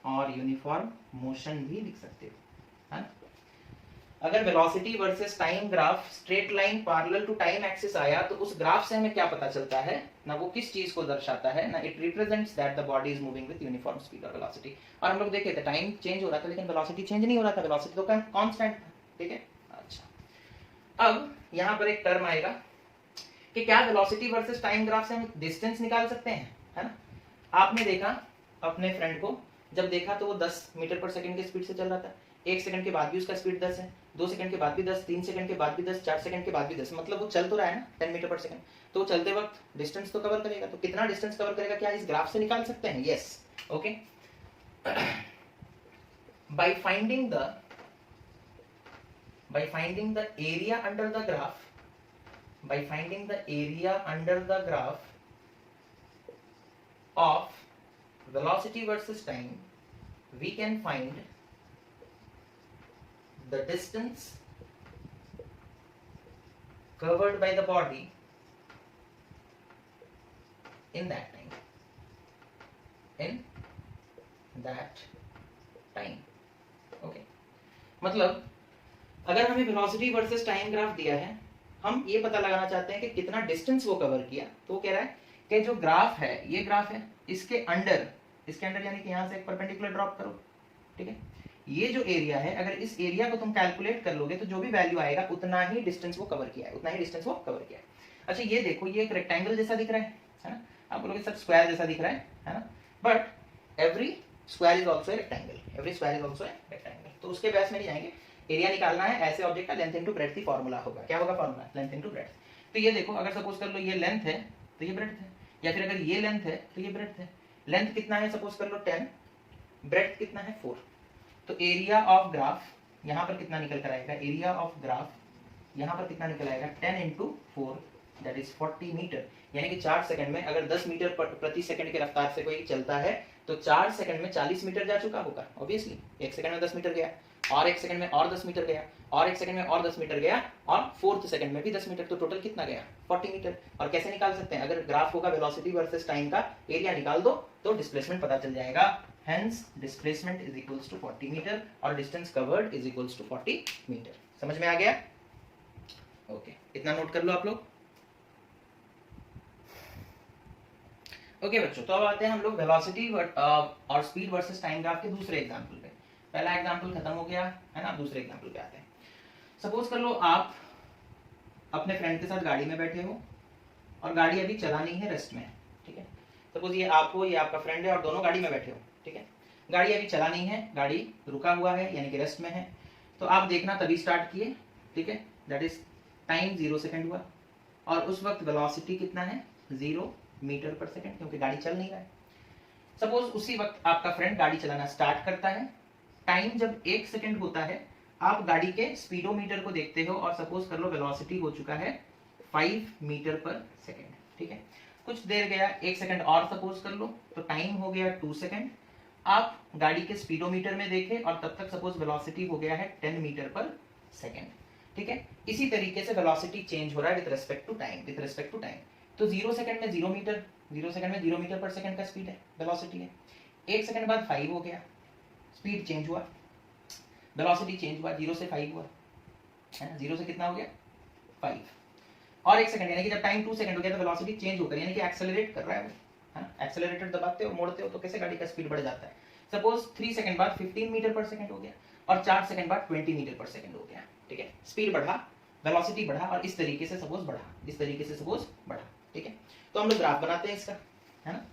और uniform motion भी लिख सकते हो, है ना। अगर velocity versus time graph straight line parallel to time axis आया तो उस ग्राफ से हमें क्या पता चलता है ना, वो किस चीज को दर्शाता है ना, it represents that the body is moving with uniform speed और वेलोसिटी। और हम लोग देखे थे टाइम चेंज हो रहा था लेकिन वेलोसिटी चेंज नहीं हो रहा था, वेलोसिटी तो कांस्टेंट था, ठीक है। अच्छा, अब यहां पर एक टर्म आएगा कि क्या वेलोसिटी वर्सेस टाइम ग्राफ से हम डिस्टेंस निकाल सकते हैं, है ना। आपने देखा अपने फ्रेंड को, जब देखा तो वो 10 मीटर पर सेकंड की स्पीड से चल रहा था, 1 सेकंड के बाद भी उसका स्पीड 10 है, 2 सेकंड के बाद भी 10, 3 सेकंड के बाद भी 10, 4 सेकंड के बाद भी 10, मतलब वो चल तो रहा है ना 10 मीटर पर सेकंड। तो वो चलते वक्त डिस्टेंस तो कवर करेगा, तो कितना डिस्टेंस कवर करेगा क्या इस ग्राफ से निकाल सकते हैं? Yes, okay. Bye finding the area under the graph, by finding the area under the graph of velocity versus time, we can find the distance covered by the body in that time, okay। मतलब अगर हमें velocity versus time graph दिया है, हम ये पता लगाना चाहते हैं कि कितना डिस्टेंस वो कवर किया, तो वो कह रहा है कि जो ग्राफ है, ये ग्राफ है, इसके अंडर यानी कि यहां से एक परपेंडिकुलर ड्रॉप करो, ठीक है। ये जो एरिया है, अगर इस एरिया को तुम कैलकुलेट कर लोगे तो जो भी वैल्यू आएगा उतना ही डिस्टेंस वो कवर किया है, उतना ही डिस्टेंस वो कवर किया है। अच्छा, ये देखो, ये एक रेक्टेंगल जैसा दिख रहा है ना, आप बोलोगे सर स्क्वायर जैसा दिख रहा है ना, but every square is also a rectangle, तो उसके बेस में नहीं जाएंगे। एरिया निकालना है, ऐसे ऑब्जेक्ट का लेंथ इनटू ब्रेड्थ ही फॉर्मूला होगा। क्या होगा फॉर्मूला? Length into breadth. तो ये देखो, अगर सपोज कर लो ये लेंथ है तो ये ब्रेड्थ है, या फिर अगर ये लेंथ है तो ये ब्रेड्थ है। लेंथ कितना है सपोज कर लो 10, ब्रेड्थ कितना है 4। तो एरिया ऑफ ग्राफ यहाँ पर कितना निकल कर आएगा? एरिया ऑफ ग्राफ यहाँ पर कितना निकल आएगा? 10 इंटू 4 दैट इज 40 मीटर। यानी कि 4 सेकंड में अगर 10 मीटर प्रति सेकंड की रफ्तार से कोई चलता है तो 4 सेकंड में 40 मीटर जा चुका होगा ऑब्वियसली। 1 सेकंड में 10 मीटर गया, और 1 सेकंड में और 10 मीटर गया, और 1 सेकंड में और 10 मीटर गया, और 4th सेकंड में भी 10 मीटर, तो टोटल कितना गया? 40 मीटर। और कैसे निकाल सकते हैं? अगर ग्राफ होगा वेलोसिटी वर्सेस टाइम का, एरिया निकाल दो तो डिस्प्लेसमेंट पता चल जाएगा। Hence displacement is equals to 40 metre और distance covered is equals to 40 metre. समझ में आ गया? ओके, इतना नोट कर लो आप लोग। ओके बच्चों, तो अब आते हैं हम लोग वेलोसिटी और स्पीड वर्सेस टाइम ग्राफ के दूसरे एग्जांपल पे। पहला एग्जांपल खत्म हो गया है ना, दूसरे एग्जांपल पे आते हैं। सपोज कर लो आप अपने फ्रेंड के साथ गाड़ी में बैठे हो और गाड़ी अभी चलानी है, रेस्ट में है, ठीक है। सपोज ये आप हो, ये आपका फ्रेंड है और दोनों गाड़ी में बैठे हो, ठीक है। गाड़ी अभी चलानी है, गाड़ी रुका हुआ है यानी कि रेस्ट में है, तो आप देखना तभी स्टार्ट किए, ठीक है। दैट इज टाइम 0 सेकंड हुआ और उस वक्त वेलोसिटी कितना है? 0 मीटर पर सेकंड, क्योंकि गाड़ी चल नहीं रहा है। सपोज उसी वक्त आपका फ्रेंड गाड़ी चलाना स्टार्ट करता है, टाइम जब 1 सेकंड होता है, आप गाड़ी के स्पीडोमीटर को देखते हो और सपोज कर लो वेलोसिटी हो चुका है 5 मीटर पर सेकंड, ठीक है। कुछ देर गया, 1 सेकंड और सपोज कर लो, तो टाइम हो गया 2 सेकंड। आप गाड़ी के स्पीडोमीटर में देखे और तब तक सपोज वेलोसिटी हो गया है 10 मीटर पर सेकंड, ठीक है। इसी तरीके से वेलोसिटी चेंज हो रहा है विद रिस्पेक्ट टू टाइम। तो 0 सेकंड में 0 मीटर, 0 सेकंड में 0 मीटर पर सेकंड का स्पीड है, वेलोसिटी है। 1 सेकंड बाद 5 हो गया, स्पीड चेंज हुआ, वेलोसिटी चेंज हुआ, 0 से 5 हुआ है ना, 0 से कितना हो गया? 5। और 1 सेकंड यानी कि जब टाइम 2 सेकंड हो गया तो वेलोसिटी चेंज होकर यानी कि एक्सेलरेट कर रहा है वो, है ना। एक्सेलरेटर दबाते हो, मोड़ते हो तो कैसे गाड़ी का स्पीड बढ़ जाता है। सपोज 3 सेकंड बाद 15 मीटर पर सेकंड हो गया और 4 सेकंड बाद 20 मीटर पर सेकंड हो गया, ठीक है। स्पीड बढ़ा, वेलोसिटी बढ़ा और इस तरीके से सपोज बढ़ा, ठीक है। तो हम लोग ग्राफ बनाते हैं इसका, है ना।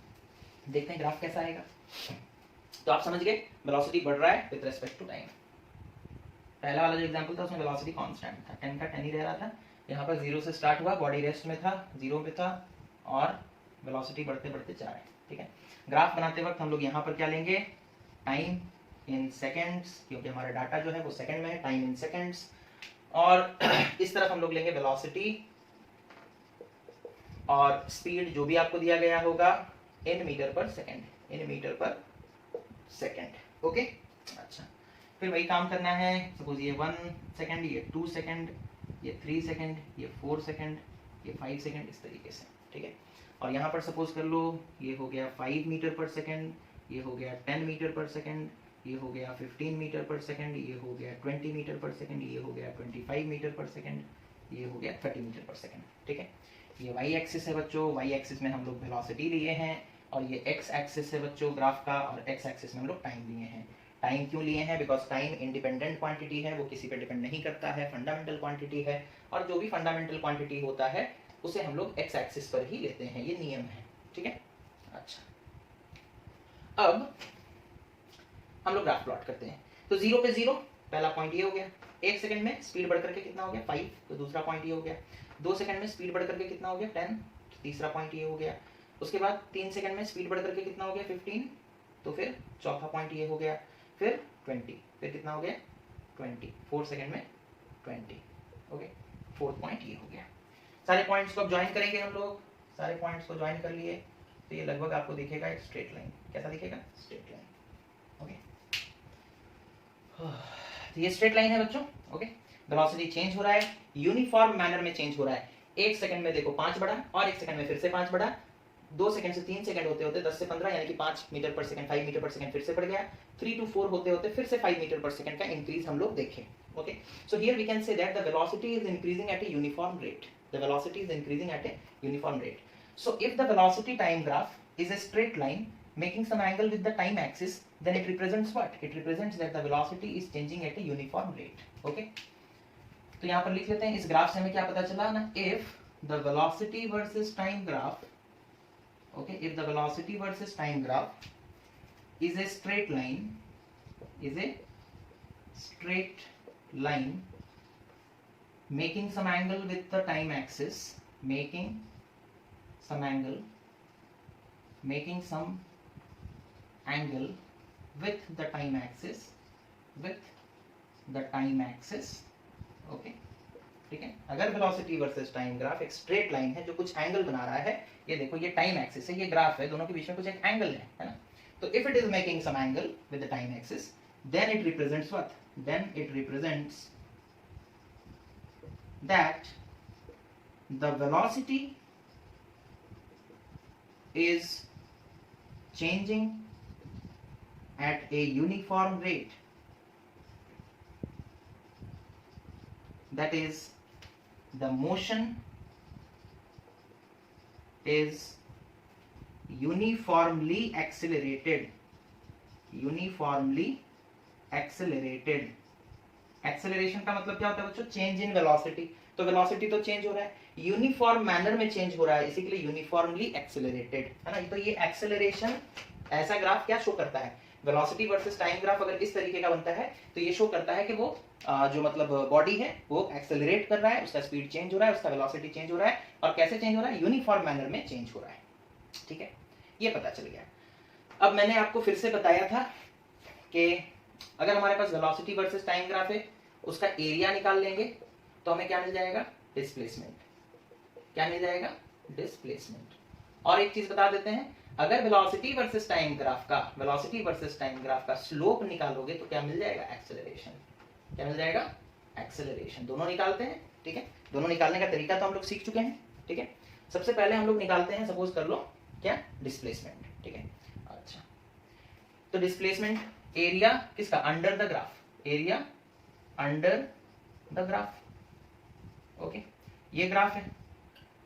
देखते हैं ग्राफ कैसा आएगा। तो आप समझ गए वेलोसिटी बढ़ रहा है विद रिस्पेक्ट टू टाइम। पहला वाला जो एग्जांपल था उसमें वेलोसिटी कांस्टेंट था, 10 का 10 ही रह रहा था। यहाँ पर 0 से स्टार्ट हुआ, बॉडी रेस्ट में था, 0 पे था और वेलोसिटी बढ़ते बढ़ते जा रहा है, ठीक है। ग्राफ बनाते वक्त हम लोग यहाँ पर क्या लेंगे? टाइम इन सेकेंड्स, क्योंकि हमारा डाटा जो है वो सेकंड में है, टाइम इन सेकेंड्स। और इस तरफ हम लोग लेंगे वेलोसिटी और स्पीड जो भी आपको दिया गया होगा in metre per second, okay. अच्छा, फिर वही काम करना है। सपोज ये 1 सेकंड, ये 2 सेकंड, ये 3 सेकंड, ये 4 सेकंड, ये 5 सेकंड इस तरीके से, ठीक है। और यहाँ पर सपोज कर लो ये हो गया 5 मीटर पर सेकंड, ये हो गया 10 मीटर पर सेकंड, ये हो गया 15 मीटर पर सेकंड, ये हो गया 20 मीटर पर सेकंड, ये हो गया 25 मीटर पर सेकंड, ये हो गया 30 मीटर पर सेकंड, ठीक है। ये वाई एक्सिस है बच्चों, वाई एक्सिस में हम लोग वेलोसिटी लिए हैं, और ये एक्स एक्सिस है बच्चों ग्राफ का, और एक्स एक्सिस में हम लोग टाइम लिए हैं। टाइम क्यों लिए हैं? बिकॉज टाइम इंडिपेंडेंट क्वांटिटी है, वो किसी पे डिपेंड नहीं करता है, फंडामेंटल क्वांटिटी है, और जो भी फंडामेंटल क्वांटिटी होता है उसे हम लोग एक्स एक्सिस पर ही लेते हैं, ये नियम है, ठीक है। अच्छा, अब हम लोग ग्राफ प्लॉट करते हैं। तो 0 पे 0 पहला पॉइंट ये हो गया, 1 सेकंड में स्पीड बढ़ करके कितना हो गया 5, तो दूसरा पॉइंट ये हो गया। 2 सेकंड में स्पीड बढ़ करके कितना हो गया 10, तो तीसरा पॉइंट ये हो गया। उसके बाद 3 सेकंड में स्पीड बढ़ करके कितना हो गया 15, तो फिर चौथा पॉइंट ये हो गया। फिर 20, फिर कितना हो गया 20, 4 सेकंड में 20, ओके, फोर्थ पॉइंट ये हो गया। सारे पॉइंट्स को अब ज्वाइन करेंगे हम लोग, सारे पॉइंट्स को ज्वाइन कर लिए तो ये लगभग आपको दिखेगा एक स्ट्रेट लाइन। कैसा दिखेगा? Straight line, okay. तो ये स्ट्रेट लाइन है बच्चों, ओके। वेलोसिटी चेंज हो रहा है, यूनिफॉर्म मैनर में चेंज हो रहा है। 1 सेकंड में देखो 5 बढ़ा, और 1 सेकंड में फिर से 5 बढ़ा, 2 सेकंड से 3 सेकंड होते होते 10 से 15 यानी कि 5 metre per second 5 metre per second फिर से बढ़ गया। 3 to 4 होते होते फिर से 5 मीटर पर सेकंड का इंक्रीज हम लोग देखें, okay. So here we can say that the velocity is increasing at a uniform rate, the velocity is increasing at a uniform rate. So if the velocity time graph is a straight line making some angle with the time axis, then it represents what? It represents that the velocity is changing at a uniform rate, okay। तो यहाँ पर लिख लेते हैं, इस graph से हमें क्या पता चला ना, if the velocity versus time graph, okay, if the velocity versus time graph is a straight line, is a straight line making some angle with the time axis, making some angle with the time axis, okay, ठीक है। अगर velocity versus time graph एक straight line है जो कुछ angle बना रहा है, ये देखो ये टाइम एक्सिस है, ये ग्राफ है, दोनों के बीच में कुछ एक एंगल है ना। तो if it is making some angle with the time axis, then it represents what? Then it represents that the velocity is changing at a uniform rate, that is the motion is uniformly accelerated, acceleration का मतलब क्या होता है बच्चों? Change in velocity. तो velocity तो change हो रहा है, यूनिफॉर्म मैनर में चेंज हो रहा है, इसी के लिए यूनिफॉर्मली एक्सेलरेटेड है ना। तो ये एक्सेलरेशन, ऐसा ग्राफ क्या शो करता है? वेलोसिटी वर्सेस टाइम ग्राफ अगर इस तरीके का बनता है तो ये शो करता है कि वो जो मतलब बॉडी है वो एक्सेलरेट कर रहा है, उसका स्पीड चेंज हो रहा है, उसका वेलोसिटी चेंज हो रहा है, और कैसे चेंज हो रहा है? यूनिफॉर्म मैनर में चेंज हो रहा है, ठीक है। ये पता चल गया। अब मैंने आपको फिर से बताया था कि अगर हमारे पास वेलोसिटी वर्सेस टाइम ग्राफ है, उसका एरिया निकाल लेंगे तो हमें क्या मिल जाएगा? डिस्प्लेसमेंट। क्या मिल जाएगा? डिस्प्लेसमेंट। और एक चीज बता देते हैं, अगर वेलोसिटी वर्सेस टाइम ग्राफ का स्लोप निकालोगे तो क्या मिल जाएगा? एक्सेलरेशन। क्या मिल जाएगा? एक्सेलरेशन। दोनों निकालते हैं, ठीक है। दोनों निकालने का तरीका तो हम लोग सीख चुके हैं, ठीक है। सबसे पहले हम लोग निकालते हैं, सपोज कर लो क्या? डिस्प्लेसमेंट, ठीक है। अच्छा, तो डिस्प्लेसमेंट एरिया किसका? Under the graph, area under the graph, okay. ये ग्राफ है,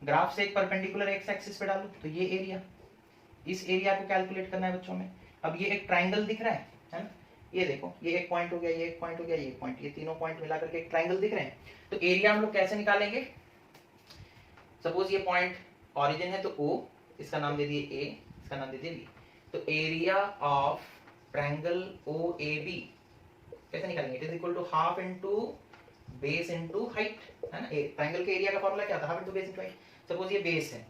ग्राफ से एक परपेंडिकुलर एक्स एक्सिस पे डालो तो ये एरिया, इस एरिया को कैलकुलेट करना है बच्चों में। अब ये एक ट्राइंगल दिख रहा है ना, ये देखो, ये एक पॉइंट हो गया, ये एक पॉइंट हो गया, ये एक पॉइंट, ये तीनों पॉइंट मिलाकर के एक ट्राइंगल दिख रहे हैं। तो एरिया हम लोग कैसे निकालेंगे? सपोज ये पॉइंट ऑरिजिन है तो O, इसका नाम दे दिए A, इसका नाम दे दिए B। तो एरिया ऑफ ट्राइंगल OAB कैसे निकालेंगे? It is equal to half into base into height, है ना। ट्राइंगल के एरिया का फॉर्मूला क्या था? Half into base into height. Suppose ये बेस है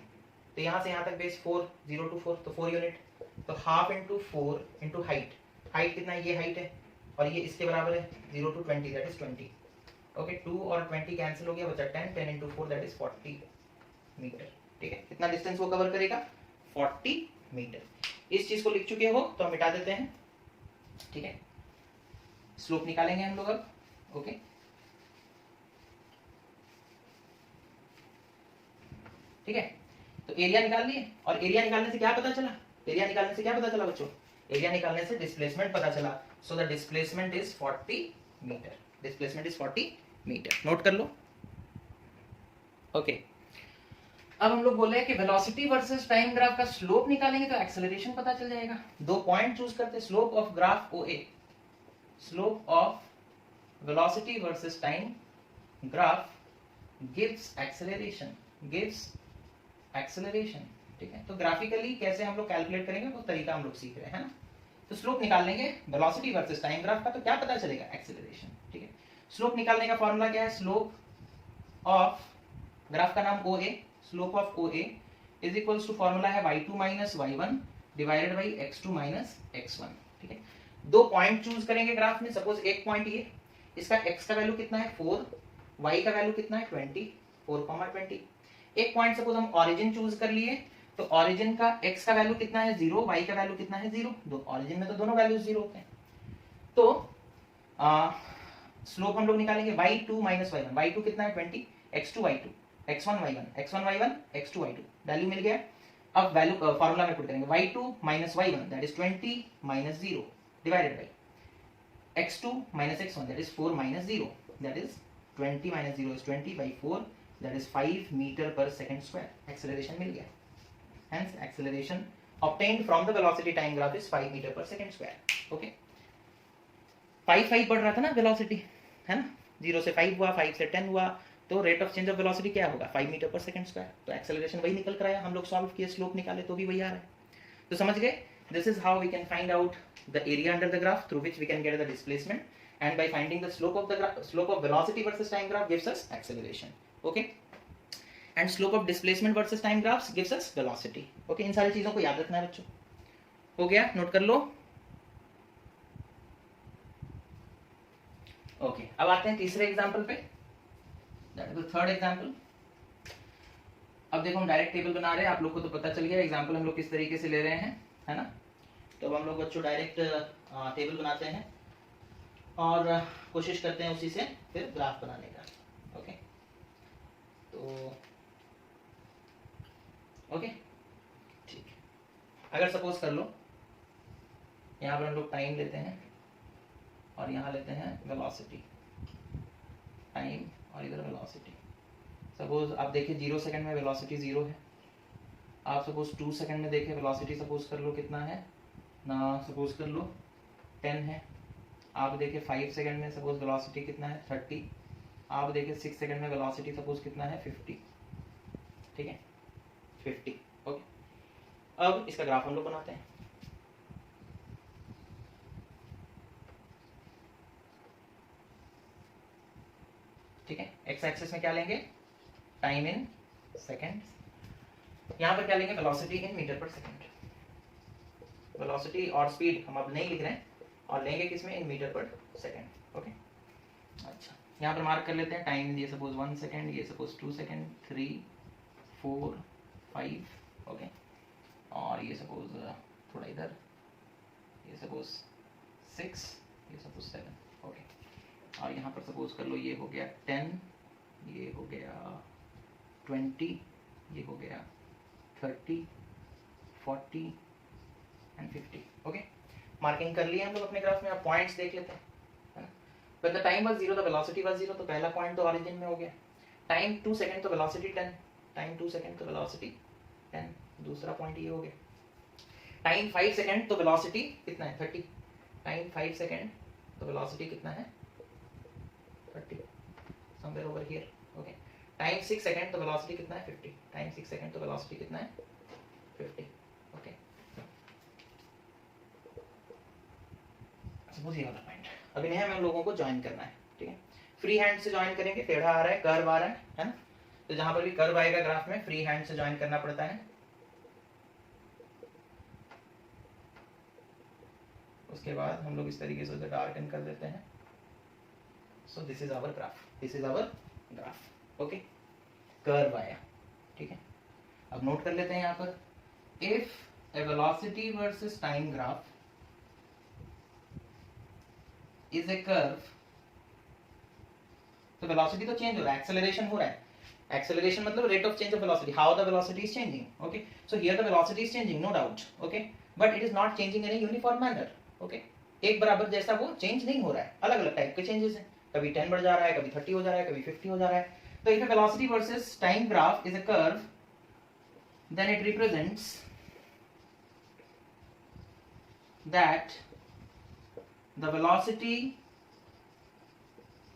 तो यहाँ से यहाँ तक बेस 4, 0 to 4 तो 4 यूनिट, तो half into 4 into height, height कितना है? ये हाइट है, और ये इसके बराबर है 0 to 20 दैट इज 20, ओके। 2 और 20 कैंसिल हो गया, बचा 10, 10 इनटू 4 दैट इज 40 मीटर, ठीक है। कितना डिस्टेंस वो कवर करेगा? 40 मीटर। इस चीज को लिख चुके हो तो हम मिटा देते हैं, ठीक है। स्लोप निकालेंगे हम लोग अब, ओके। ठीक है। तो एरिया निकाल लिए, और एरिया निकालने से क्या पता चला, एरिया निकालने से क्या पता चला बच्चों, एरिया निकालने से डिस्प्लेसमेंट पता चला। So the displacement is 40 metre, displacement is 40 metre, note कर लो। ओके अब हम लोग बोल रहे हैं कि वेलोसिटी वर्सेस टाइम ग्राफ का स्लोप निकालेंगे तो एक्सेलरेशन पता चल जाएगा। दो पॉइंट चूज करते, slope of graph OA, slope of velocity versus time graph gives acceleration, gives acceleration, ठीक है। तो ग्राफिकली कैसे हम लोग कैलकुलेट करेंगे वो तरीका हम लोग सीख रहे हैं, है ना। तो स्लोप निकाल लेंगे वेलोसिटी वर्सेस टाइम ग्राफ का, तो क्या पता चलेगा, एक्सेलरेशन, ठीक है। स्लोप निकालने का फॉर्मूला क्या है, स्लोप ऑफ ग्राफ का नाम OA, slope of OA is equals to formula है y2 minus y1 divided by x2 minus x1, ठीक है। दो पॉइंट चूज करेंगे ग्राफ में, सपोज एक पॉइंट ये, इसका x का वैल्यू कितना है 4, y का वैल्यू कितना है 20, 4,20। एक पॉइंट सपोज हम ऑरिजिन चूज कर लिए, तो ऑरिजिन का x का वैल्यू कितना है 0, y का वैल्यू कितना है 0, दो ऑरिजिन में तो दोनों वैल्यूज 0 होते हैं। तो स्लोप हम लोग निकालेंगे y2 माइनस y1, y2 कितना है 20, x2 y2, x1 y1, x1 y1, x2 y2, value मिल गया। अब वैल्यू फार्मूला में पुट करेंगे y2 minus y1 that is 20 minus 0 divided by x2 minus x1 that is 4 minus 0 that is 20 minus 0 is 20 by 4 that is 5 metre per second square. Acceleration मिल गया, hence acceleration obtained from the velocity time graph is 5 metre per second square. Okay 5 बढ़ रहा था ना velocity, है ना, 0 से 5 हुआ, 5 से 10 हुआ, तो rate of change of velocity क्या होगा 5 मीटर पर सेकंड स्क्वायर। तो एक्सेलरेशन वही निकल कर आया, हम लोग सॉल्व किए, स्लोप निकाले तो भी वही आ रहा है। तो समझ गए, this is how we can find out the area under the graph through which we can get the displacement, and by finding the slope of the graph, slope of velocity versus time graph gives us acceleration. Okay and slope of displacement versus time graphs gives us velocity. Okay इन सारी चीजों को याद रखना है बच्चों, हो गया, नोट कर लो। ओके अब आते हैं तीसरे एग्जांपल पे, that is the third example. अब देखो हम डायरेक्ट टेबल बना रहे हैं, आप लोग को तो पता चल गया एग्जांपल हम लोग किस तरीके से ले रहे हैं, है ना। तो अब हम लोग बच्चों डायरेक्ट टेबल बनाते हैं और कोशिश करते हैं उसी से फिर ग्राफ बनाने का। ओके तो ओके ठीक है, अगर सपोज कर लो यहाँ पर हम लोग टाइम लेते हैं और यहाँ लेते हैं वेलोसिटी, टाइम और इधर वेलोसिटी। सपोज आप देखिए 0 सेकंड में वेलोसिटी 0 है, आप सपोज 2 सेकंड में देखें वेलोसिटी सपोज कर लो कितना है ना, सपोज कर लो 10 है। आप देखिए 5 सेकंड में सपोज वेलोसिटी कितना है 30, आप देखिए 6 सेकंड में वेलोसिटी सपोज कितना है 50, ठीक है 50। ओके अब इसका ग्राफ हम लोग बनाते हैं। ठीक है एक्स एक्सिस में क्या लेंगे, टाइम इन सेकेंड्स, यहाँ पर क्या लेंगे velocity in metre per second. Velocity और स्पीड हम अब नहीं लिख रहे हैं और लेंगे किसमें, in metre per second. Okay अच्छा यहाँ पर मार्क कर लेते हैं टाइम, ये सपोज 1 सेकंड, ये सपोज 2 सेकंड, 3 4 5, ओके और ये सपोज थोड़ा इधर, ये सपोज 6, ये सपोज 7, ओके और यहाँ पर सपोज कर लो ये हो गया 10, ये हो गया 20, ये हो गया 30, 40 एंड 50। ओके मार्किंग कर लिया हम लोग अपने ग्राफ में। अब पॉइंट्स देख लेते हैं, है ना। When the time was 0 the velocity was 0, तो पहला पॉइंट तो ओरिजिन में हो गया। टाइम 2 सेकंड तो वेलोसिटी 10, टाइम 2 सेकंड तो वेलोसिटी 10, दूसरा पॉइंट ये हो गया। टाइम 5 सेकंड तो वेलोसिटी कितना है 30, टाइम 5 सेकंड तो वेलोसिटी कितना है 30, somewhere over here। Okay time 6 second तो वेलोसिटी कितना है 50, टाइम 6 सेकंड तो वेलोसिटी कितना है 50। ओके सपोज ये वाला पॉइंट, अब इन्हें हम लोगों को ज्वाइन करना है, ठीक है। फ्री हैंड से ज्वाइन करेंगे, टेढ़ा आ रहा है, कर्व आ रहा है ना, तो जहां पर भी कर्व आएगा ग्राफ में फ्री हैंड से ज्वाइन करना पड़ता है। उसके बाद हम लोग इस तरीके से उसे डार्कन कर देते हैं। So this is our graph, this is our graph. Okay curve आया, ठीक है। अब नोट कर लेते हैं यहाँ पर, if A velocity versus time graph is a curve, तो वेलोसिटी तो चेंज हो रहा है, एक्सेलरेशन हो रहा है, Acceleration मतलब rate of change of velocity, how the velocity is changing. Okay, so here the velocity is changing, no doubt. Okay, but it is not changing in a uniform manner. Okay, एक बराबर जैसा वो change नहीं हो रहा है, अलग अलग टाइप के चेंजेस हैं, कभी 10 बढ़ जा रहा है, कभी 30 हो जा रहा है, कभी 50 हो जा रहा है. तो if a velocity versus time graph is a curve, then it represents that the velocity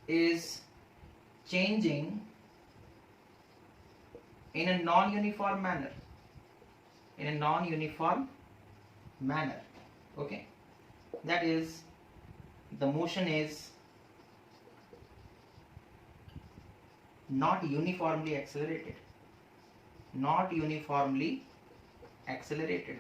is changing in a non-uniform manner. In a non-uniform manner. Okay, that is, the motion is not uniformly accelerated. Not uniformly accelerated.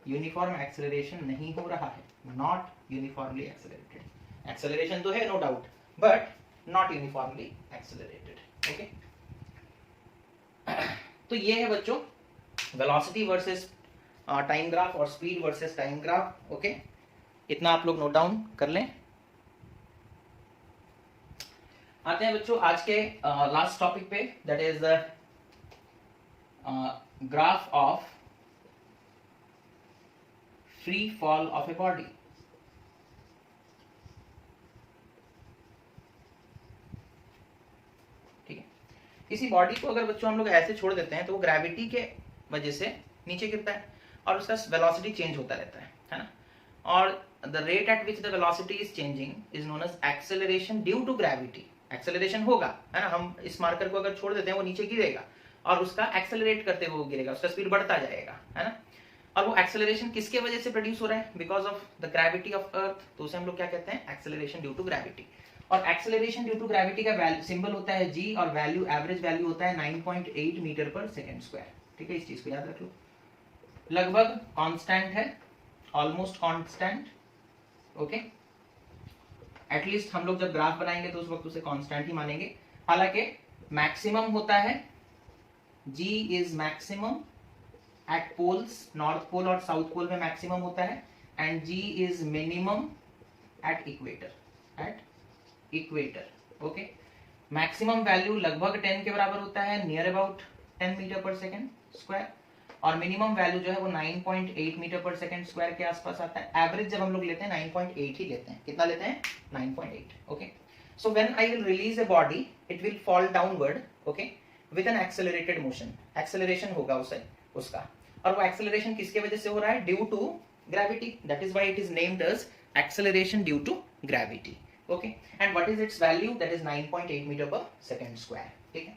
Uniform acceleration नहीं हो रहा है. Not uniformly accelerated. Acceleration तो है, no doubt, but not uniformly accelerated. Okay. तो ये है बच्चों वेलोसिटी वर्सेस टाइम ग्राफ और speed versus time graph. Okay, इतना आप लोग नोट डाउन कर लें. आते हैं बच्चों आज के लास्ट टॉपिक पे, that is the graph of free fall of a body. किसी बॉडी को अगर बच्चों हम लोग ऐसे छोड़ देते हैं तो वो ग्रेविटी के वजह से नीचे गिरता है और उसका वेलोसिटी चेंज होता रहता है ना. और the rate at which the velocity is changing is known as acceleration due to gravity. Acceleration होगा, है ना. हम इस मार्कर को अगर छोड़ देते हैं वो नीचे गिरेगा और उसका एक्सेलरेट करते हुए गिरेगा, उसका स्पीड बढ़ता जाएगा, है ना. और वो एक्सेलरेशन किसके वजह से प्रोड्यूस हो रहा है? Because of the gravity of earth. तो उसे हम लोग क्या कहते हैं? Acceleration due to gravity. और एक्सेलरेशन ड्यू टू ग्रेविटी का सिंबल होता है जी और वैल्यू, एवरेज वैल्यू होता है 9.8 मीटर पर सेकेंड स्क्वायर. ठीक है, इस चीज को याद रख लो. लगभग कांस्टेंट है, ऑलमोस्ट कांस्टेंट. ओके, एटलीस्ट हम लोग जब ग्राफ बनाएंगे तो उस वक्त उसे कांस्टेंट ही मानेंगे. हालांकि मैक्सिमम होता है, g is maximum at poles, north pole और साउथ पोल में मैक्सिमम होता है, and g is minimum at equator. At equator. Okay, maximum value लगभग 10 के बराबर होता है, near about 10 metre per second square, और मिनिमम वैल्यू जो है वो 9.8 मीटर पर सेकेंड स्क्वायर के आसपास आता है. एवरेज जब हम लोग लेते हैं 9.8 ही लेते हैं. कितना लेते हैं? 9.8. Okay, so when I will release a body it will fall downward. Okay, with N accelerated motion. Acceleration होगा उसका, और वो एक्सेलरेशन किसके वजह से हो रहा है? Due to gravity. That is why it is named as acceleration due to gravity. Okay, and what is its value? That is 9.8 metre per second square. ठीक है,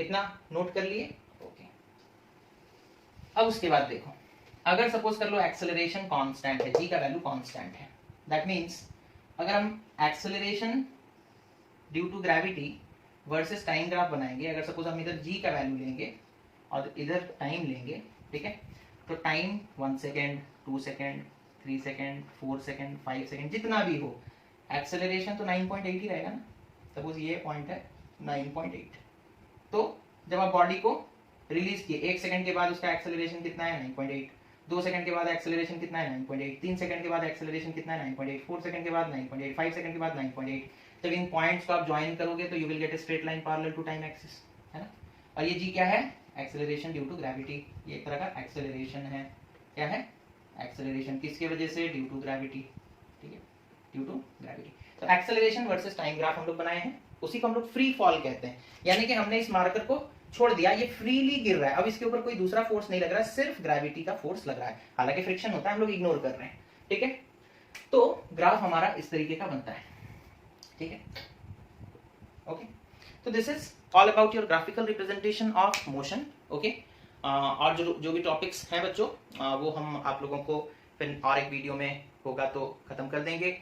इतना नोट कर लिए. ओके, अब उसके बाद देखो, अगर सपोज कर लो एक्सेलरेशन कांस्टेंट है, जी का वैल्यू कांस्टेंट है, दैट मींस अगर हम acceleration due to gravity versus time graph बनाएंगे, अगर सपोज हम इधर जी का वैल्यू लेंगे और इधर टाइम लेंगे, ठीक है, तो time 1 second, 2 second, 3 second, 4 second, 5 second, जितना भी हो, एक्सेलरेशन तो 9.8 ही रहेगा ना. सपोज ये पॉइंट है 9.8. तो जब आप बॉडी को रिलीज किए, 1 सेकंड के बाद उसका एक्सेलरेशन कितना है? 9.8. 2 सेकंड के बाद एक्सेलरेशन कितना है? 9.8. 3 सेकंड के बाद एक्सेलरेशन कितना है? 9.8. 4 सेकंड के बाद 9.8. 5 सेकंड के बाद 9.8. जब इन पॉइंट्स को आप ज्वाइन करोगे तो you will get a straight line parallel to time axis, है ना. और ये जी क्या है? Acceleration due to gravity. ये एक तरह का एक्सेलरेशन है. क्या है? एक्सेलरेशन. किसके वजह से? Due to gravity. ठीक है, ड्यू टू ग्रेविटी. तो एक्सेलरेशन वर्सेस टाइम ग्राफ हम लोग बनाए हैं, उसी को हम लोग फ्री फॉल कहते हैं. यानी कि हमने इस मार्कर को छोड़ दिया, ये फ्रीली गिर रहा है, अब इसके ऊपर कोई दूसरा फोर्स नहीं लग रहा है, सिर्फ ग्रेविटी का फोर्स लग रहा है. हालांकि फ्रिक्शन होता है, हम लोग इग्नोर कर रहे हैं. ठीक है, तो ग्राफ हमारा इस तरीके का बनता है. ठीक है, ओके. तो this is all about your graphical representation of motion. Okay, और जो भी टॉपिक्स हैं बच्चों, वो हम आप लोगों को फिर और एक वीडियो में होगा तो खत्म कर देंगे.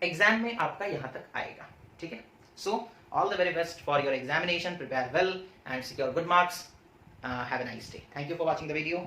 एग्जाम में आपका यहाँ तक आएगा. ठीक है, सो all the very best for your examination. Prepare well and secure good marks. Have a nice day. Thank you for watching the video.